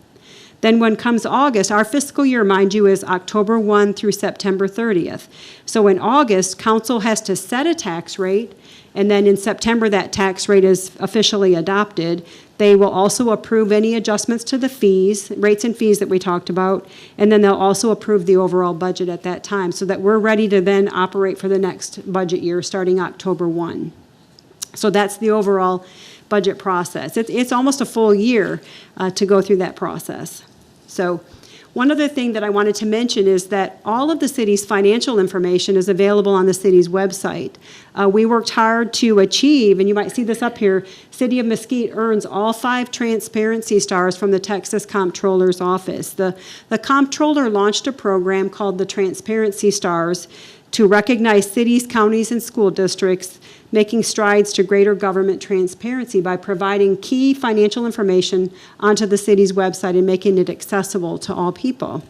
Then when comes August, our fiscal year, mind you, is October 1 through September 30th. So in August, council has to set a tax rate, and then in September, that tax rate is officially adopted. They will also approve any adjustments to the fees, rates and fees that we talked about, and then they'll also approve the overall budget at that time, so that we're ready to then operate for the next budget year, starting October 1. So that's the overall budget process. It's almost a full year to go through that process. So one other thing that I wanted to mention is that all of the city's financial information is available on the city's website. We worked hard to achieve, and you might see this up here, City of Mesquite earns all 5 transparency stars from the Texas Comptroller's Office. The Comptroller launched a program called the Transparency Stars to recognize cities, counties, and school districts making strides to greater government transparency by providing key financial information onto the city's website and making it accessible to all people.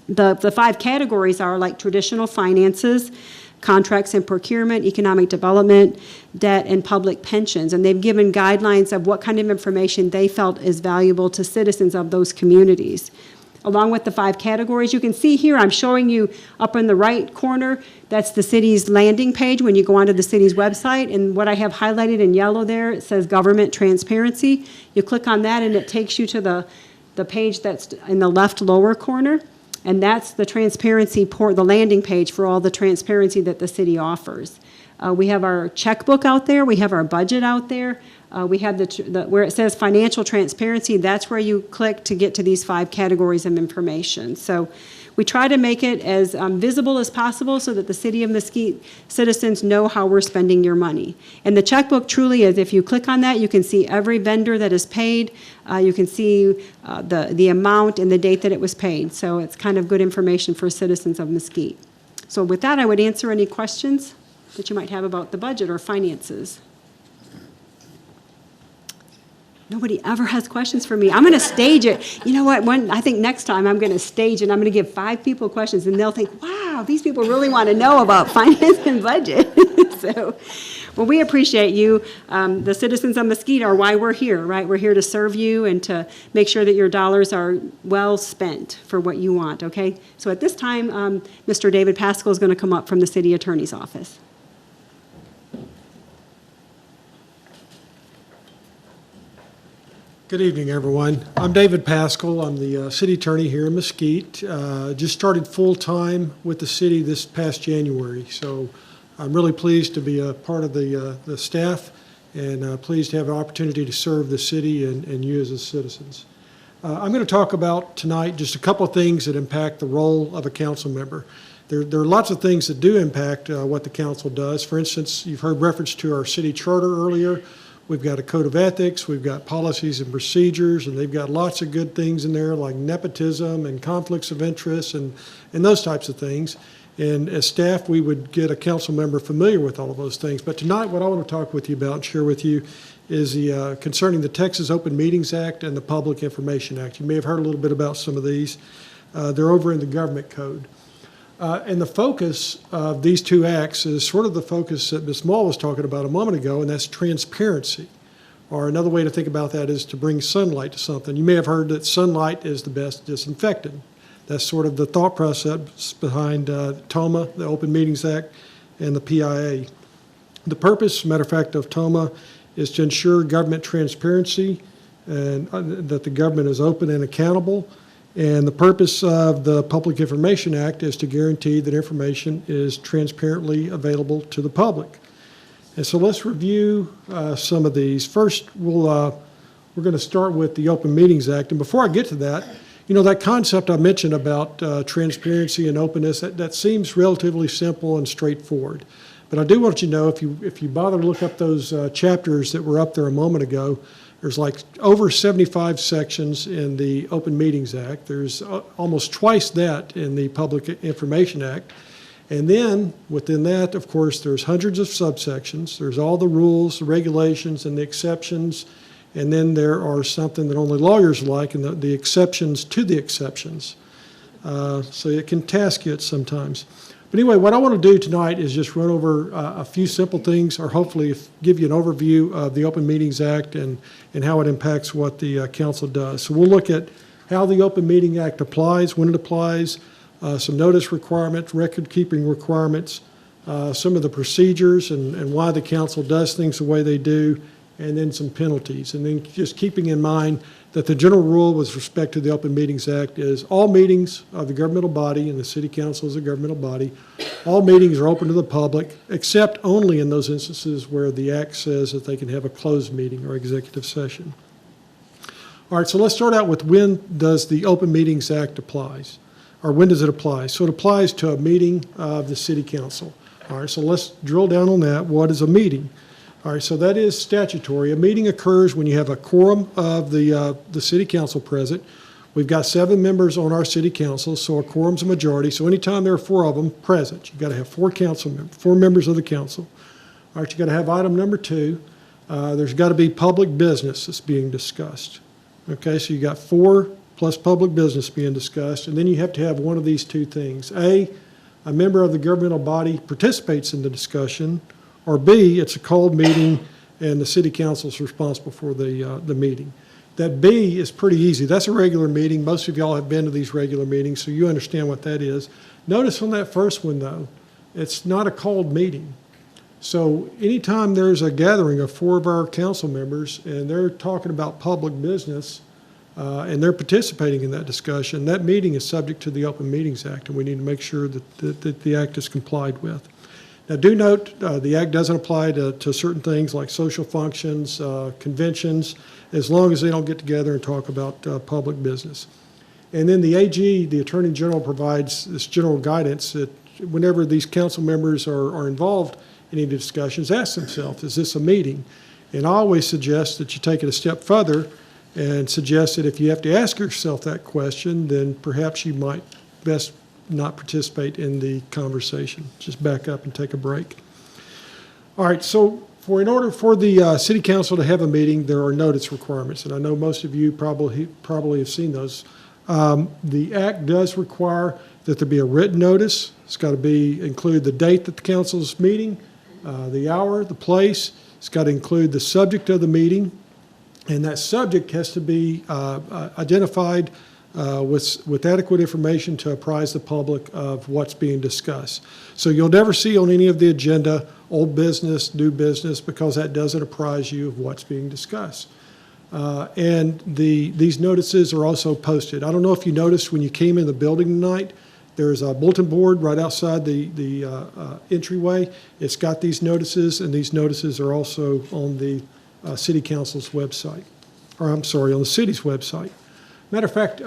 The 5 categories are like traditional finances, contracts and procurement, economic development, debt, and public pensions. And they've given guidelines of what kind of information they felt is valuable to citizens of those communities. Along with the 5 categories, you can see here, I'm showing you up in the right corner, that's the city's landing page when you go onto the city's website. And what I have highlighted in yellow there, it says government transparency. You click on that and it takes you to the page that's in the left lower corner. And that's the transparency the landing page for all the transparency that the city offers. We have our checkbook out there. We have our budget out there. We have where it says financial transparency, that's where you click to get to these 5 categories of information. So we try to make it as visible as possible so that the City of Mesquite citizens know how we're spending your money. And the checkbook truly is, if you click on that, you can see every vendor that is paid. You can see the amount and the date that it was paid. So it's kind of good information for citizens of Mesquite. So with that, I would answer any questions that you might have about the budget or finances. Nobody ever has questions for me. I'm going to stage it. You know what? I think next time I'm going to stage it. I'm going to give 5 people questions, and they'll think, wow, these people really want to know about finance and budget. So, well, we appreciate you. The citizens of Mesquite are why we're here, right? We're here to serve you and to make sure that your dollars are well spent for what you want, okay? So at this time, Mr. David Pascal is going to come up from the city attorney's office. Good evening, everyone. I'm David Pascal. I'm the city attorney here in Mesquite. Just started full-time with the city this past January, so I'm really pleased to be a part of the staff and pleased to have an opportunity to serve the city and you as citizens. I'm going to talk about tonight just a couple of things that impact the role of a council member. There are lots of things that do impact what the council does. For instance, you've heard reference to our city charter earlier. We've got a code of ethics, we've got policies and procedures, and they've got lots of good things in there like nepotism and conflicts of interest and those types of things. And as staff, we would get a council member familiar with all of those things. But tonight, what I want to talk with you about and share with you is concerning the Texas Open Meetings Act and the Public Information Act. You may have heard a little bit about some of these. They're over in the government code. And the focus of these 2 acts is sort of the focus that Ms. Mull was talking about a moment ago, and that's transparency. Or another way to think about that is to bring sunlight to something. You may have heard that sunlight is the best disinfectant. That's sort of the thought process behind TOMA, the Open Meetings Act, and the PIA. The purpose, matter of fact, of TOMA is to ensure government transparency and that the government is open and accountable. And the purpose of the Public Information Act is to guarantee that information is transparently available to the public. And so let's review some of these. First, we're going to start with the Open Meetings Act. And before I get to that, you know, that concept I mentioned about transparency and openness, that seems relatively simple and straightforward. But I do want you to know, if you bother to look up those chapters that were up there a moment ago, there's like over 75 sections in the Open Meetings Act. There's almost twice that in the Public Information Act. And then within that, of course, there's hundreds of subsections. There's all the rules, the regulations, and the exceptions. And then there are something that only lawyers like, and the exceptions to the exceptions. So it can task you at sometimes. But anyway, what I want to do tonight is just run over a few simple things, or hopefully give you an overview of the Open Meetings Act and how it impacts what the council does. So we'll look at how the Open Meeting Act applies, when it applies, some notice requirements, record-keeping requirements, some of the procedures and why the council does things the way they do, and then some penalties. And then just keeping in mind that the general rule with respect to the Open Meetings Act is all meetings of the governmental body, and the city council is a governmental body, all meetings are open to the public, except only in those instances where the act says that they can have a closed meeting or executive session. All right, so let's start out with when does the Open Meetings Act applies, or when does it apply? So it applies to a meeting of the city council. All right, so let's drill down on that. What is a meeting? All right, so that is statutory. A meeting occurs when you have a quorum of the city council present. We've got 7 members on our city council, so a quorum's a majority. So anytime there are 4 of them present, you've got to have 4 members of the council. All right, you've got to have item number 2. There's got to be public business that's being discussed. Okay, so you got 4 plus public business being discussed, and then you have to have one of these 2 things. A member of the governmental body participates in the discussion, or B, it's a called meeting and the city council is responsible for the meeting. That B is pretty easy. That's a regular meeting. Most of y'all have been to these regular meetings, so you understand what that is. Notice on that first one, though, it's not a called meeting. So anytime there's a gathering of 4 of our council members and they're talking about public business and they're participating in that discussion, that meeting is subject to the Open Meetings Act, and we need to make sure that the act is complied with. Now, do note the act doesn't apply to certain things like social functions, conventions, as long as they don't get together and talk about public business. And then the AG, the Attorney General, provides this general guidance that whenever these council members are involved in any discussions, ask themselves, is this a meeting? And I always suggest that you take it a step further and suggest that if you have to ask yourself that question, then perhaps you might best not participate in the conversation. Just back up and take a break. All right, so in order for the city council to have a meeting, there are notice requirements, and I know most of you probably have seen those. The act does require that there be a written notice. It's got to include the date that the council is meeting, the hour, the place. It's got to include the subject of the meeting, and that subject has to be identified with adequate information to apprise the public of what's being discussed. So you'll never see on any of the agenda old business, new business, because that doesn't apprise you of what's being discussed. And these notices are also posted. I don't know if you noticed when you came in the building tonight, there's a bulletin board right outside the entryway. It's got these notices, and these notices are also on the city council's website, or I'm sorry, on the city's website. Matter of fact,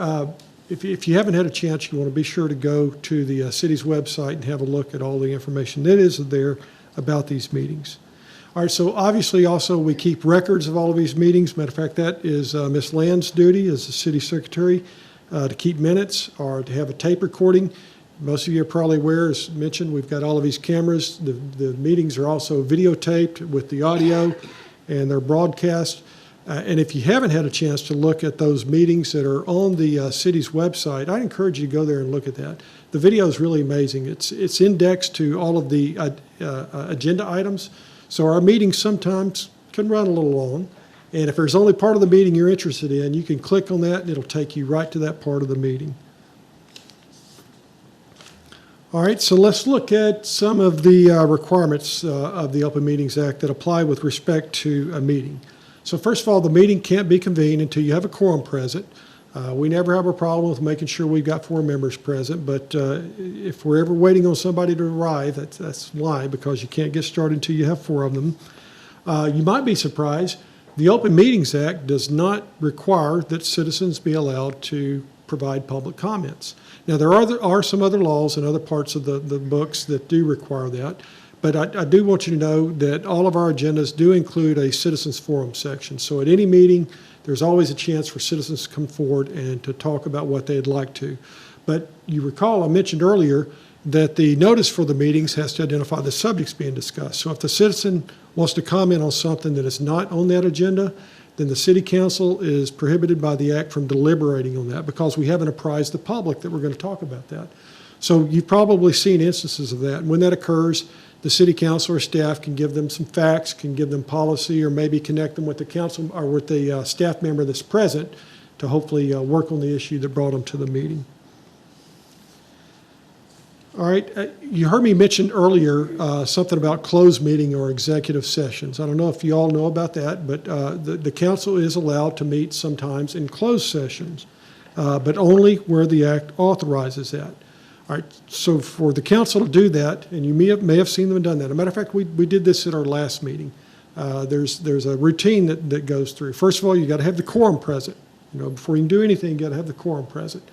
if you haven't had a chance, you want to be sure to go to the city's website and have a look at all the information that is there about these meetings. All right, so obviously also we keep records of all of these meetings. Matter of fact, that is Ms. Land's duty as the city secretary to keep minutes or to have a tape recording. Most of you are probably aware, as mentioned, we've got all of these cameras. The meetings are also videotaped with the audio, and they're broadcast. And if you haven't had a chance to look at those meetings that are on the city's website, I encourage you to go there and look at that. The video is really amazing. It's indexed to all of the agenda items. So our meetings sometimes can run a little long. And if there's only part of the meeting you're interested in, you can click on that and it'll take you right to that part of the meeting. All right, so let's look at some of the requirements of the Open Meetings Act that apply with respect to a meeting. So first of all, the meeting can't be convened until you have a quorum present. We never have a problem with making sure we've got 4 members present, but if we're ever waiting on somebody to arrive, that's why, because you can't get started until you have 4 of them. You might be surprised, the Open Meetings Act does not require that citizens be allowed to provide public comments. Now, there are some other laws in other parts of the books that do require that. But I do want you to know that all of our agendas do include a citizens forum section. So at any meeting, there's always a chance for citizens to come forward and to talk about what they'd like to. But you recall I mentioned earlier that the notice for the meetings has to identify the subjects being discussed. So if the citizen wants to comment on something that is not on that agenda, then the city council is prohibited by the act from deliberating on that because we haven't apprised the public that we're going to talk about that. So you've probably seen instances of that. And when that occurs, the city council or staff can give them some facts, can give them policy, or maybe connect them with the council or with the staff member that's present to hopefully work on the issue that brought them to the meeting. All right, you heard me mention earlier something about closed meeting or executive sessions. I don't know if you all know about that, but the council is allowed to meet sometimes in closed sessions, but only where the act authorizes that. All right, so for the council to do that, and you may have seen them done that. As a matter of fact, we did this at our last meeting. There's a routine that goes through. First of all, you got to have the quorum present. Before you can do anything, you got to have the quorum present.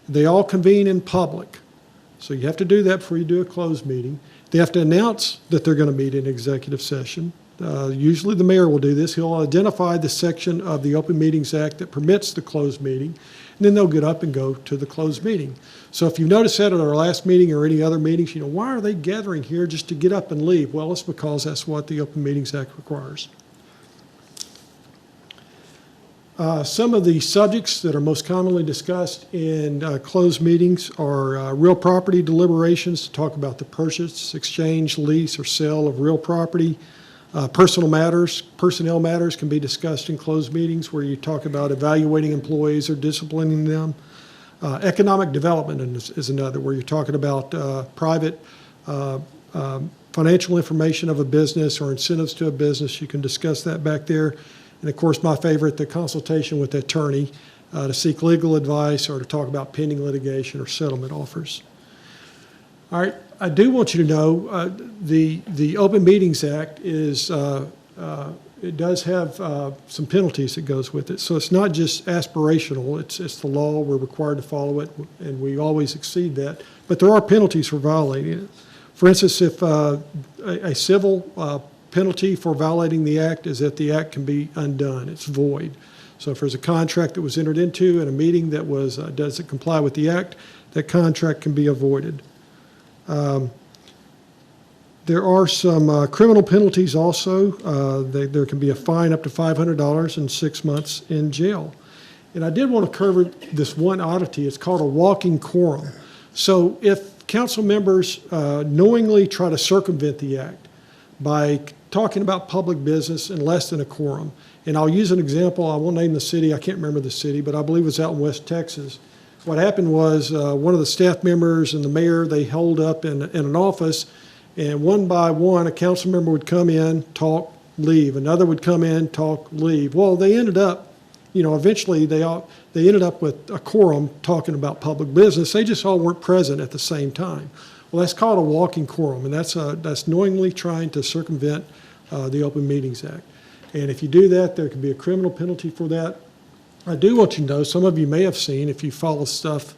They all convene in public. So you have to do that before you do a closed meeting. They have to announce that they're going to meet in executive session. Usually the mayor will do this. He'll identify the section of the Open Meetings Act that permits the closed meeting, and then they'll get up and go to the closed meeting. So if you noticed that at our last meeting or any other meetings, why are they gathering here just to get up and leave? Well, it's because that's what the Open Meetings Act requires. Some of the subjects that are most commonly discussed in closed meetings are real property deliberations to talk about the purchase, exchange, lease, or sale of real property. Personnel matters can be discussed in closed meetings where you talk about evaluating employees or disciplining them. Economic development is another, where you're talking about private financial information of a business or incentives to a business. You can discuss that back there. And of course, my favorite, the consultation with the attorney to seek legal advice or to talk about pending litigation or settlement offers. All right, I do want you to know the Open Meetings Act is it does have some penalties that goes with it. So it's not just aspirational. It's the law. We're required to follow it, and we always exceed that. But there are penalties for violating it. For instance, if a civil penalty for violating the act is that the act can be undone. It's void. So if there's a contract that was entered into in a meeting that doesn't comply with the act, that contract can be avoided. There are some criminal penalties also. There can be a fine up to $500 and 6 months in jail. And I did want to cover this one oddity. It's called a walking quorum. So if council members knowingly try to circumvent the act by talking about public business in less than a quorum, and I'll use an example. I won't name the city. I can't remember the city, but I believe it was out in West Texas. What happened was one of the staff members and the mayor, they holed up in an office, and one by one, a council member would come in, talk, leave. Another would come in, talk, leave. Well, they ended up, eventually they ended up with a quorum talking about public business. They just all weren't present at the same time. Well, that's called a walking quorum, and that's knowingly trying to circumvent the Open Meetings Act. And if you do that, there could be a criminal penalty for that. I do want you to know, some of you may have seen, if you follow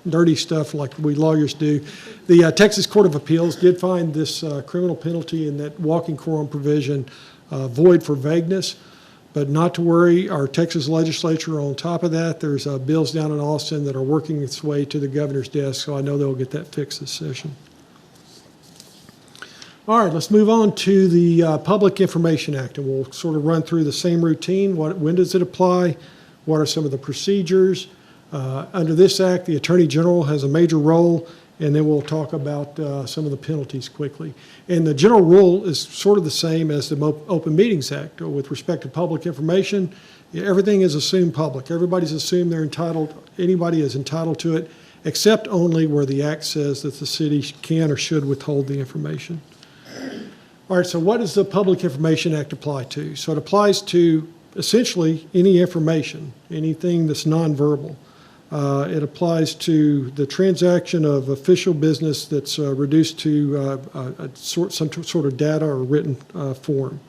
dirty stuff like we lawyers do, the Texas Court of Appeals did find this criminal penalty in that walking quorum provision void for vagueness. But not to worry, our Texas legislature on top of that. There's bills down in Austin that are working its way to the governor's desk, so I know they'll get that fixed this session. All right, let's move on to the Public Information Act, and we'll sort of run through the same routine. When does it apply? What are some of the procedures? Under this act, the Attorney General has a major role, and then we'll talk about some of the penalties quickly. And the general rule is sort of the same as the Open Meetings Act. With respect to public information, everything is assumed public. Everybody's assumed anybody is entitled to it, except only where the act says that the city can or should withhold the information. All right, so what does the Public Information Act apply to? So it applies to essentially any information, anything that's nonverbal. It applies to the transaction of official business that's reduced to some sort of data or written form.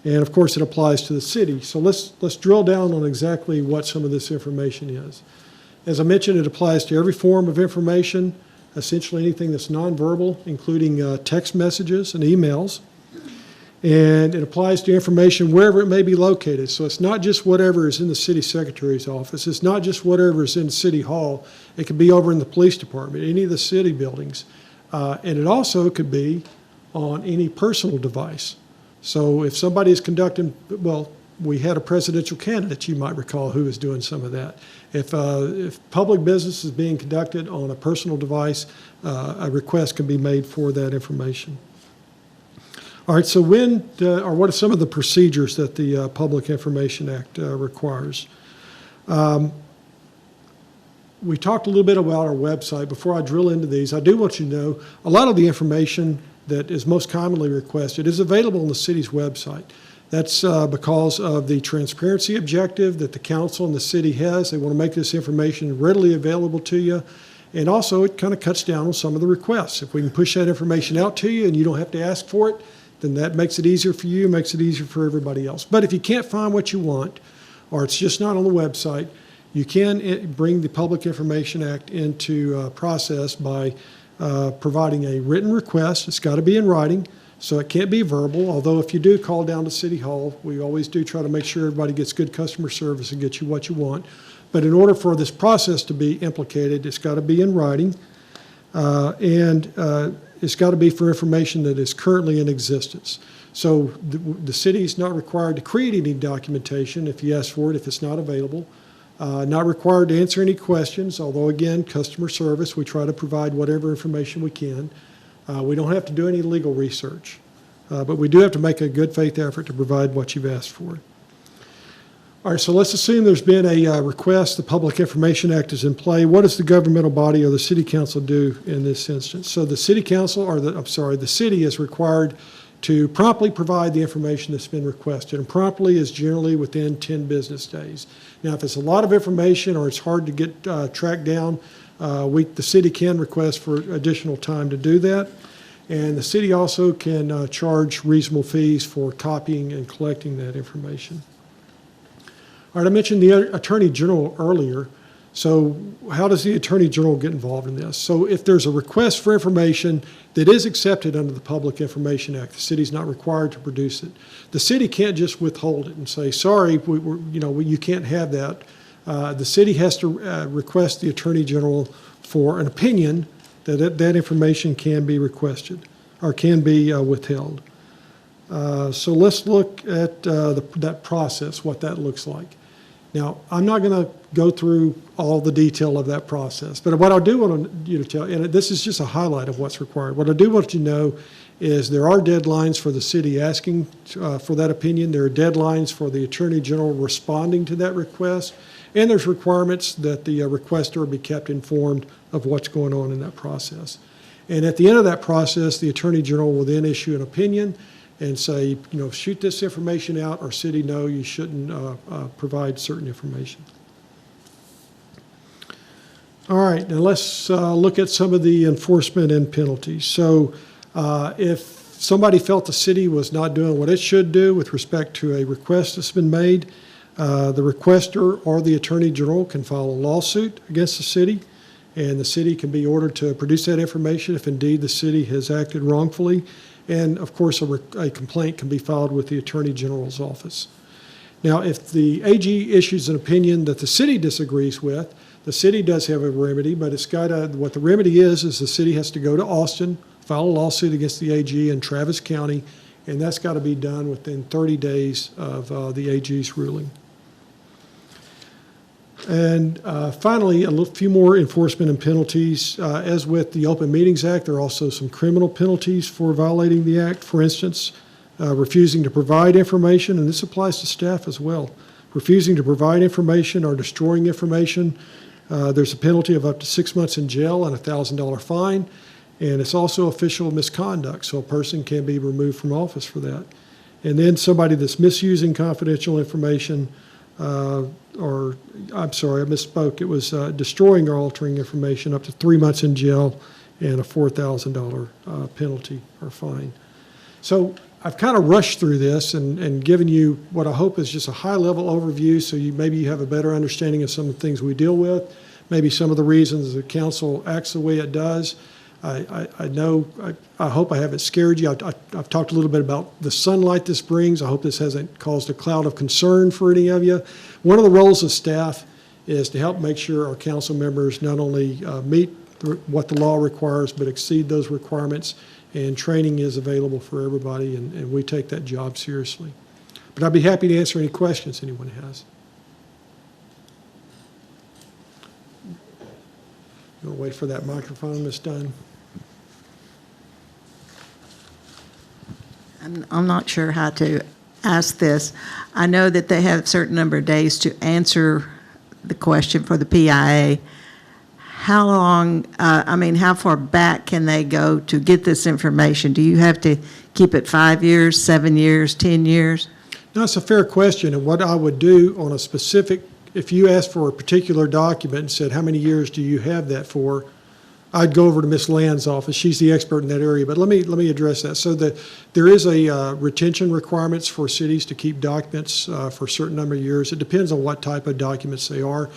And of course, it applies to the city. So let's drill down on exactly what some of this information is. As I mentioned, it applies to every form of information, essentially anything that's nonverbal, including text messages and emails. And it applies to information wherever it may be located. So it's not just whatever is in the city secretary's office. It's not just whatever is in City Hall. It could be over in the police department, any of the city buildings. And it also could be on any personal device. So if somebody is conducting, well, we had a presidential candidate, you might recall, who was doing some of that. If public business is being conducted on a personal device, a request can be made for that information. All right, so what are some of the procedures that the Public Information Act requires? we talked a little bit about our website. Before I drill into these, I do want you to know a lot of the information that is most commonly requested is available on the city's website. That's because of the transparency objective that the council and the city has. They want to make this information readily available to you. And also, it kind of cuts down on some of the requests. If we can push that information out to you and you don't have to ask for it, then that makes it easier for you, makes it easier for everybody else. But if you can't find what you want, or it's just not on the website, you can bring the Public Information Act into process by providing a written request. It's got to be in writing, so it can't be verbal, although if you do call down to City Hall, we always do try to make sure everybody gets good customer service and get you what you want. But in order for this process to be implicated, it's got to be in writing, and it's got to be for information that is currently in existence. So the city is not required to create any documentation if you ask for it, if it's not available. Not required to answer any questions, although again, customer service, we try to provide whatever information we can. We don't have to do any legal research, but we do have to make a good faith effort to provide what you've asked for. All right, so let's assume there's been a request, the Public Information Act is in play. What does the governmental body or the city council do in this instance? So the city council, or the city is required to promptly provide the information that's been requested, and promptly is generally within 10 business days. Now, if it's a lot of information or it's hard to get tracked down, the city can request for additional time to do that. And the city also can charge reasonable fees for copying and collecting that information. All right, I mentioned the Attorney General earlier. So how does the Attorney General get involved in this? So if there's a request for information that is accepted under the Public Information Act, the city's not required to produce it. The city can't just withhold it and say, sorry, you can't have that. The city has to request the Attorney General for an opinion that that information can be requested or can be withheld. So let's look at that process, what that looks like. Now, I'm not going to go through all the detail of that process, but what I do want you to tell, and this is just a highlight of what's required, what I do want you to know is there are deadlines for the city asking for that opinion. There are deadlines for the Attorney General responding to that request, and there's requirements that the requester be kept informed of what's going on in that process. And at the end of that process, the Attorney General will then issue an opinion and say, shoot this information out, or city, no, you shouldn't provide certain information. All right, now let's look at some of the enforcement and penalties. So if somebody felt the city was not doing what it should do with respect to a request that's been made, the requester or the Attorney General can file a lawsuit against the city, and the city can be ordered to produce that information if indeed the city has acted wrongfully. And of course, a complaint can be filed with the Attorney General's office. Now, if the AG issues an opinion that the city disagrees with, the city does have a remedy, but it's got what the remedy is the city has to go to Austin, file a lawsuit against the AG in Travis County, and that's got to be done within 30 days of the AG's ruling. And finally, a few more enforcement and penalties. As with the Open Meetings Act, there are also some criminal penalties for violating the act. For instance, refusing to provide information, and this applies to staff as well. Refusing to provide information or destroying information, there's a penalty of up to 6 months in jail and a $1,000 fine. And it's also official misconduct, so a person can be removed from office for that. And then somebody that's misusing confidential information, or I'm sorry, I misspoke. It was destroying or altering information, up to 3 months in jail and a $4,000 penalty or fine. So I've kind of rushed through this and given you what I hope is just a high-level overview, so maybe you have a better understanding of some of the things we deal with, maybe some of the reasons the council acts the way it does. I hope I haven't scared you. I've talked a little bit about the sunlight this brings. I hope this hasn't caused a cloud of concern for any of you. One of the roles of staff is to help make sure our council members not only meet what the law requires, but exceed those requirements, and training is available for everybody, and we take that job seriously. But I'd be happy to answer any questions anyone has. You want to wait for that microphone, Ms. Dunn? I'm not sure how to ask this. I know that they have a certain number of days to answer the question for the PIA. how long, how far back can they go to get this information? Do you have to keep it 5 years, 7 years, 10 years? No, it's a fair question, and what I would do on a specific, if you asked for a particular document and said, how many years do you have that for? I'd go over to Ms. Land's office. She's the expert in that area, but let me address that. So there is a retention requirements for cities to keep documents for a certain number of years. It depends on what type of documents they are.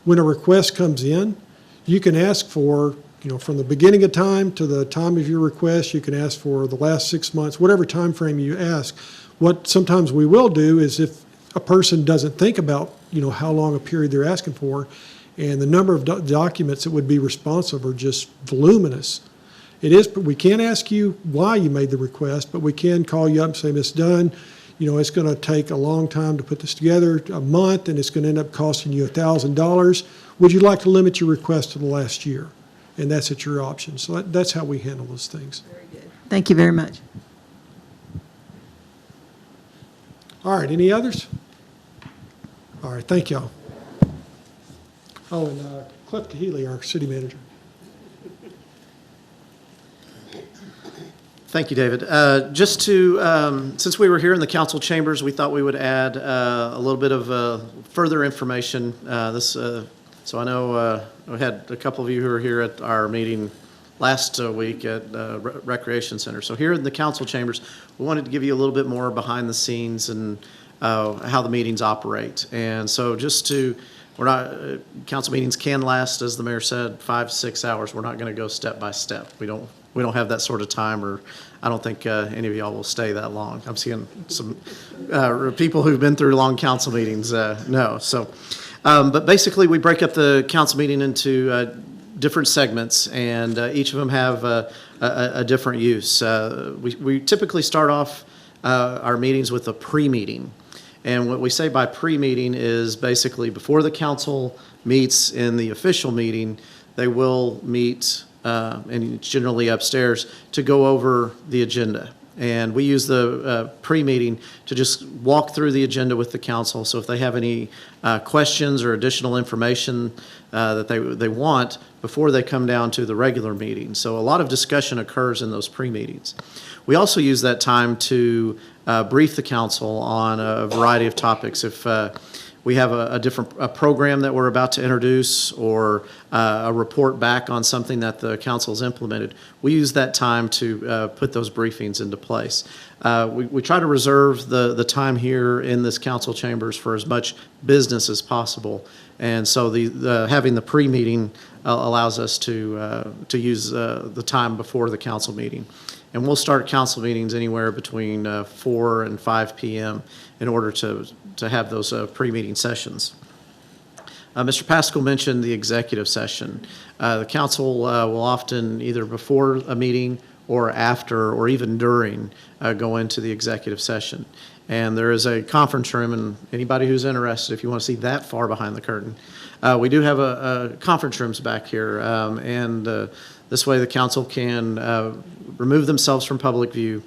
When a request comes in, you can ask for, from the beginning of time to the time of your request, you can ask for the last 6 months, whatever time frame you ask. What sometimes we will do is if a person doesn't think about, how long a period they're asking for, and the number of documents that would be responsive are just voluminous. We can't ask you why you made the request, but we can call you up and say, Ms. Dunn, it's going to take a long time to put this together, a month, and it's going to end up costing you $1,000. Would you like to limit your request to the last year? And that's at your option. So that's how we handle those things. Thank you very much. All right, any others? All right, thank y'all. Oh, and Cliff Healy, our city manager. Thank you, David. Just to, since we were here in the council chambers, we thought we would add a little bit of further information. So I know we had a couple of you who were here at our meeting last week at Recreation Center. So here in the council chambers, we wanted to give you a little bit more behind the scenes and how the meetings operate. And so just to, council meetings can last, as the mayor said, 5-6 hours. We're not going to go step by step. We don't have that sort of time, or I don't think any of y'all will stay that long. I'm seeing some people who've been through long council meetings. No. So, but basically we break up the council meeting into different segments, and each of them have a different use. We typically start off our meetings with a pre-meeting. And what we say by pre-meeting is basically before the council meets in the official meeting, they will meet, and it's generally upstairs, to go over the agenda. And we use the pre-meeting to just walk through the agenda with the council. So if they have any questions or additional information that they want before they come down to the regular meeting. So a lot of discussion occurs in those pre-meetings. We also use that time to brief the council on a variety of topics. If we have a program that we're about to introduce, or a report back on something that the council's implemented, we use that time to put those briefings into place. We try to reserve the time here in this council chambers for as much business as possible. And so having the pre-meeting allows us to use the time before the council meeting. And we'll start council meetings anywhere between 4 and 5 p.m. in order to have those pre-meeting sessions. Mr. Pascal mentioned the executive session. The council will often, either before a meeting or after or even during, go into the executive session. And there is a conference room, and anybody who's interested, if you want to see that far behind the curtain, we do have a conference rooms back here, and this way the council can remove themselves from public view,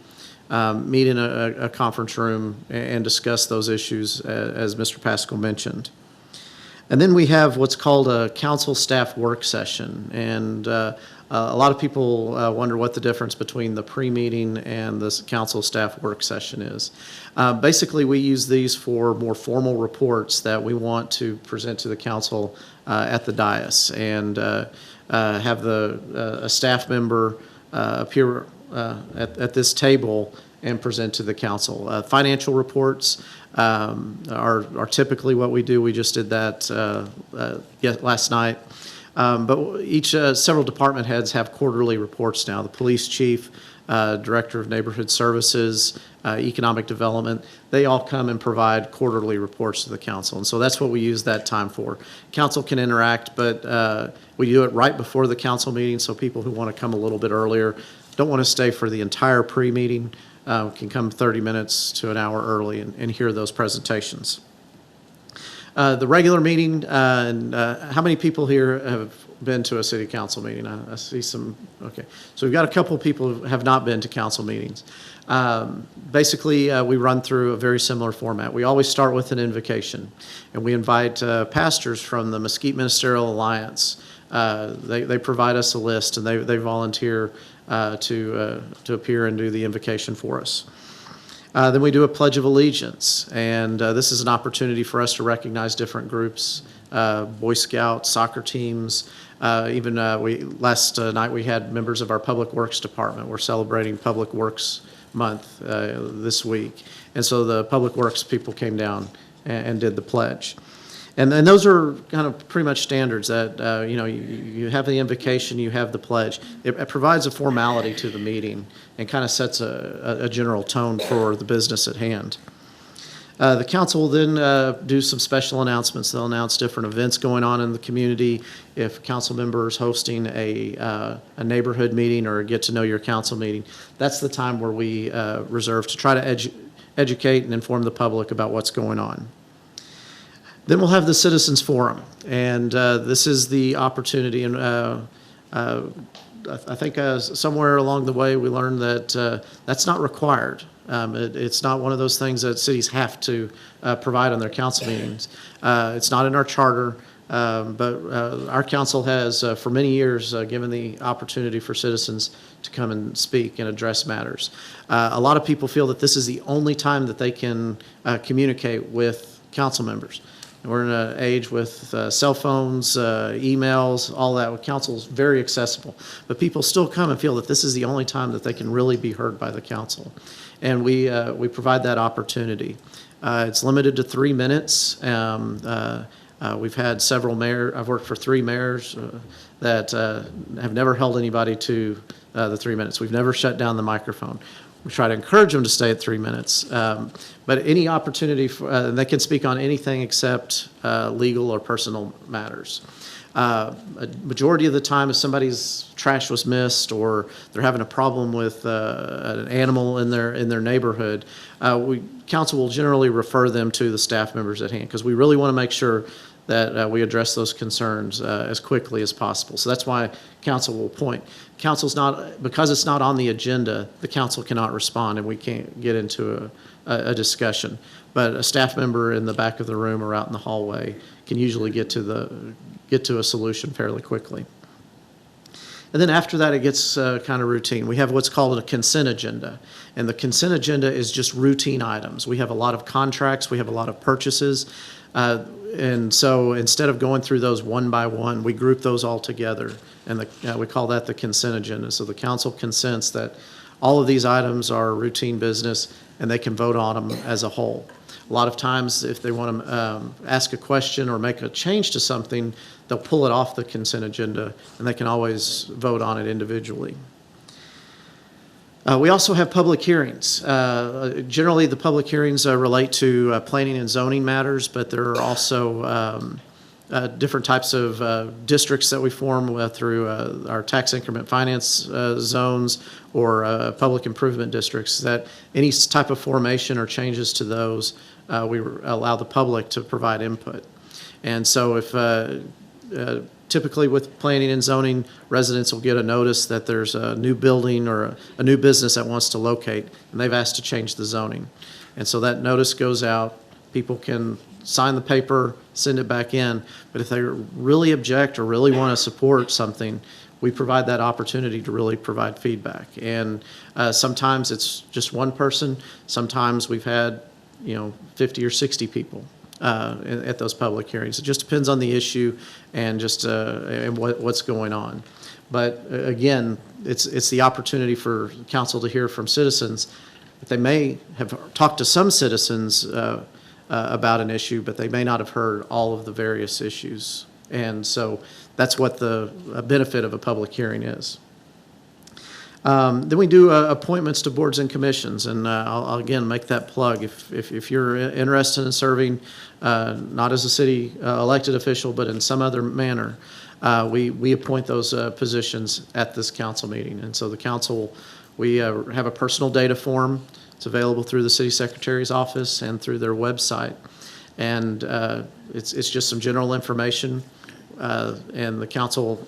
meet in a conference room and discuss those issues, as Mr. Pascal mentioned. And then we have what's called a council staff work session. And a lot of people wonder what the difference between the pre-meeting and the council staff work session is. Basically, we use these for more formal reports that we want to present to the council at the dais, and have a staff member appear at this table and present to the council. Financial reports are typically what we do. We just did that last night. But several department heads have quarterly reports now. The police chief, director of neighborhood services, economic development, they all come and provide quarterly reports to the council. And so that's what we use that time for. Council can interact, but we do it right before the council meeting, so people who want to come a little bit earlier, don't want to stay for the entire pre-meeting, can come 30 minutes to an hour early and hear those presentations. The regular meeting, and how many people here have been to a city council meeting? I see some, okay. So we've got a couple of people who have not been to council meetings. Basically, we run through a very similar format. We always start with an invocation, and we invite pastors from the Mesquite Ministerial Alliance They provide us a list, and they volunteer to appear and do the invocation for us. Then we do a Pledge of Allegiance, and this is an opportunity for us to recognize different groups, Boy Scouts, soccer teams, even last night we had members of our Public Works Department. We're celebrating Public Works Month this week, and so the Public Works people came down and did the pledge. And those are kind of pretty much standards that, you have the invocation, you have the pledge. It provides a formality to the meeting and kind of sets a general tone for the business at hand. The council will then do some special announcements. They'll announce different events going on in the community. If a council member is hosting a neighborhood meeting or a get-to-know-your council meeting, that's the time where we reserve to try to educate and inform the public about what's going on. Then we'll have the Citizens Forum, and this is the opportunity, and I think somewhere along the way we learned that that's not required. It's not one of those things that cities have to provide on their council meetings. It's not in our charter, but our council has, for many years, given the opportunity for citizens to come and speak and address matters. A lot of people feel that this is the only time that they can communicate with council members. We're in an age with cell phones, emails, all that. Council's very accessible. But people still come and feel that this is the only time that they can really be heard by the council. And we provide that opportunity. It's limited to 3 minutes. We've had several mayors. I've worked for 3 mayors that have never held anybody to the 3 minutes. We've never shut down the microphone. We try to encourage them to stay at 3 minutes. But any opportunity, they can speak on anything except legal or personal matters. A majority of the time, if somebody's trash was missed or they're having a problem with an animal in their neighborhood, council will generally refer them to the staff members at hand, because we really want to make sure that we address those concerns as quickly as possible. So that's why council will appoint. Because it's not on the agenda, the council cannot respond and we can't get into a discussion. But a staff member in the back of the room or out in the hallway can usually get to a solution fairly quickly. And then after that, it gets kind of routine. We have what's called a consent agenda. And the consent agenda is just routine items. We have a lot of contracts. We have a lot of purchases. And so instead of going through those one by one, we group those all together. And we call that the consent agenda. So the council consents that all of these items are routine business and they can vote on them as a whole. A lot of times, if they want to ask a question or make a change to something, they'll pull it off the consent agenda, and they can always vote on it individually. We also have public hearings. Generally, the public hearings relate to planning and zoning matters, but there are also different types of districts that we form through our tax increment finance zones or public improvement districts, that any type of formation or changes to those, we allow the public to provide input. And so if typically with planning and zoning, residents will get a notice that there's a new building or a new business that wants to locate, and they've asked to change the zoning. And so that notice goes out. People can sign the paper, send it back in. But if they really object or really want to support something, we provide that opportunity to really provide feedback. And sometimes it's just one person. Sometimes we've had 50 or 60 people at those public hearings. It just depends on the issue and just and what's going on. But again, it's the opportunity for council to hear from citizens. They may have talked to some citizens about an issue, but they may not have heard all of the various issues. And so that's what the benefit of a public hearing is. Then we do appointments to boards and commissions, and I'll again make that plug. If you're interested in serving, not as a city elected official, but in some other manner, we appoint those positions at this council meeting. And so the council, we have a personal data form. It's available through the city secretary's office and through their website. And it's just some general information, and the council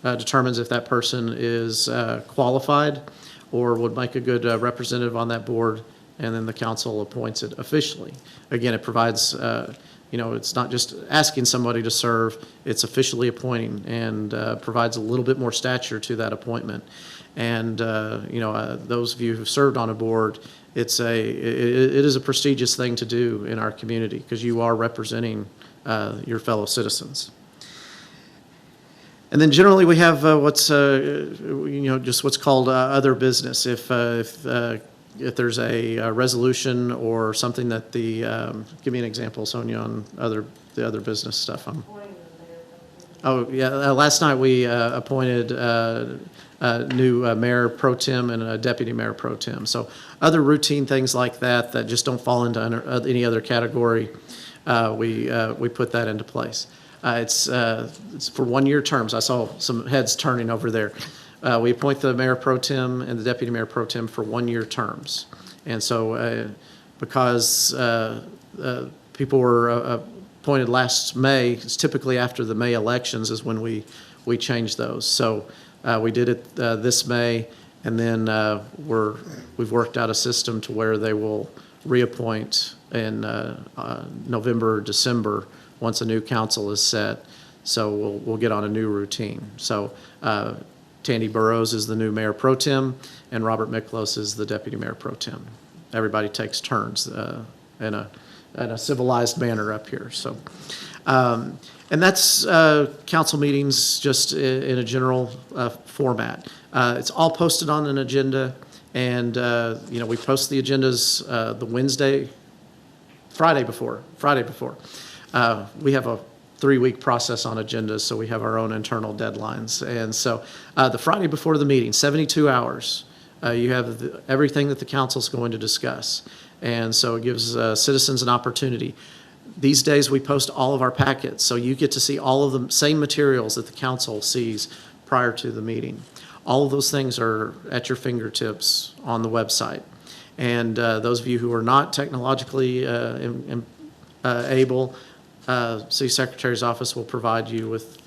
determines if that person is qualified or would make a good representative on that board, and then the council appoints it officially. Again, it provides it's not just asking somebody to serve, it's officially appointing and provides a little bit more stature to that appointment. And, those of you who've served on a board, it is a prestigious thing to do in our community because you are representing your fellow citizens. And then generally we have just what's called other business. If there's a resolution or something that give me an example, Sonia, on the other business stuff. Last night we appointed a new mayor pro tem and a deputy mayor pro tem. So other routine things like that just don't fall into any other category, we put that into place. It's for 1-year terms. I saw some heads turning over there. We appoint the mayor pro tem and the deputy mayor pro tem for 1-year terms. And so because people were appointed last May, it's typically after the May elections is when we change those. So we did it this May, and then we've worked out a system to where they will reappoint in November or December once a new council is set. So we'll get on a new routine. So Tandy Burrows is the new mayor pro tem, and Robert Miklos is the deputy mayor pro tem. Everybody takes turns in a civilized manner up here. So, and that's council meetings just in a general format. It's all posted on an agenda, and we post the agendas the Friday before. We have a 3-week process on agendas, so we have our own internal deadlines. And so the Friday before the meeting, 72 hours, you have everything that the council's going to discuss. And so it gives citizens an opportunity. These days, we post all of our packets, so you get to see all of the same materials that the council sees prior to the meeting. All of those things are at your fingertips on the website. And those of you who are not technologically able, City Secretary's office will provide you with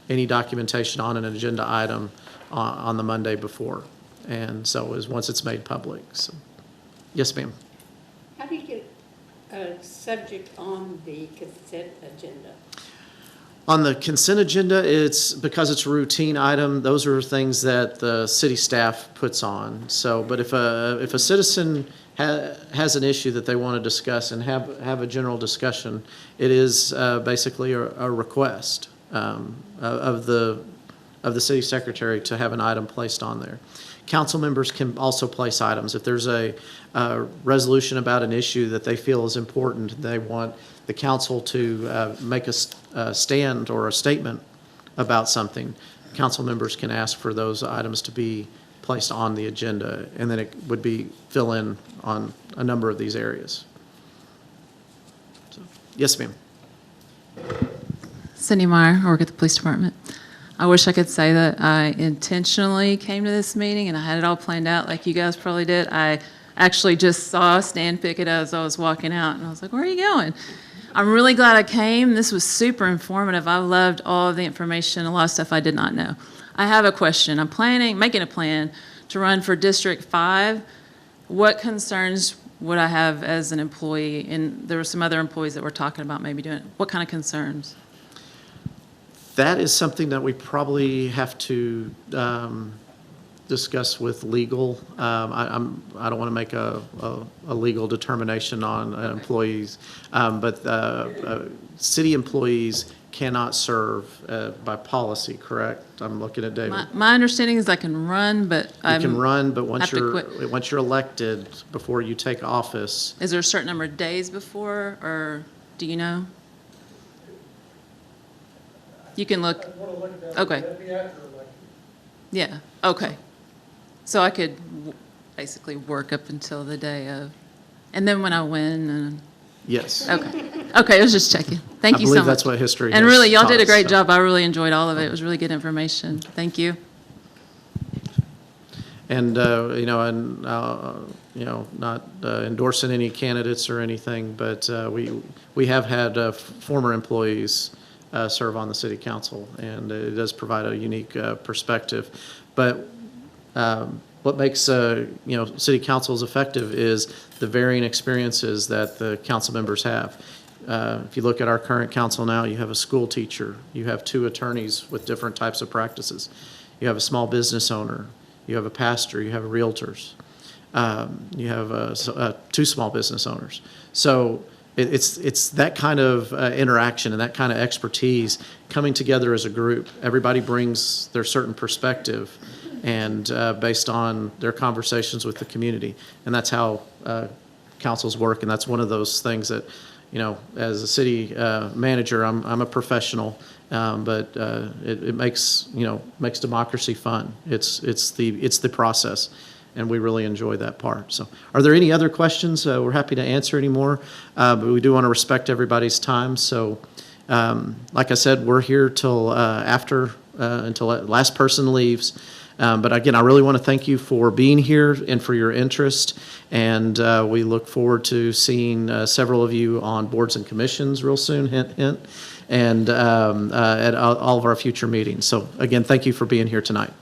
any documentation on an agenda item on the Monday before. And so once it's made public. So, yes, ma'am. How do you get a subject on the consent agenda? On the consent agenda, it's because it's a routine item. Those are things that the city staff puts on. So, but if a citizen has an issue that they want to discuss and have a general discussion, it is basically a request of the city secretary to have an item placed on there. Council members can also place items. If there's a resolution about an issue that they feel is important, they want the council to make a stand or a statement about something, council members can ask for those items to be placed on the agenda, and then it would be fill in on a number of these areas. So, yes, ma'am. Cindy Meyer, I work at the police department. I wish I could say that I intentionally came to this meeting and I had it all planned out like you guys probably did. I actually just saw Stan Pickett as I was walking out, and I was like, where are you going? I'm really glad I came. This was super informative. I loved all of the information, a lot of stuff I did not know. I have a question. I'm making a plan to run for District 5. What concerns would I have as an employee? And there were some other employees that were talking about maybe doing it. What kind of concerns? That is something that we probably have to discuss with legal. I don't want to make a legal determination on employees, but city employees cannot serve by policy, correct? I'm looking at David. My understanding is I can run, but You can run, but have to quit. once you're elected, before you take office, Is there a certain number of days before, or do you know? You can look. Okay. Yeah, okay. So I could basically work up until the day of, and then when I win, and yes. okay. Okay, I was just checking. Thank you so much. I believe that's what history And has really, y'all did a taught us, great so. job. I really enjoyed all of it. It was really good information. Thank you. And, not endorsing any candidates or anything, but we have had former employees serve on the city council, and it does provide a unique perspective. But what makes city councils effective is the varying experiences that the council members have. If you look at our current council now, you have a school teacher, you have 2 attorneys with different types of practices, you have a small business owner, you have a pastor, you have realtors, you have 2 small business owners. So it's that kind of interaction and that kind of expertise coming together as a group. Everybody brings their certain perspective and based on their conversations with the community. And that's how councils work, and that's one of those things that, you know, as a city manager, I'm a professional, but it makes, you know, makes democracy fun. It's the process, and we really enjoy that part. So are there any other questions? We're happy to answer any more, but we do want to respect everybody's time. So like I said, we're here till after, until that last person leaves. But again, I really want to thank you for being here and for your interest. And we look forward to seeing several of you on boards and commissions real soon, hint, hint, and at all of our future meetings. So again, thank you for being here tonight.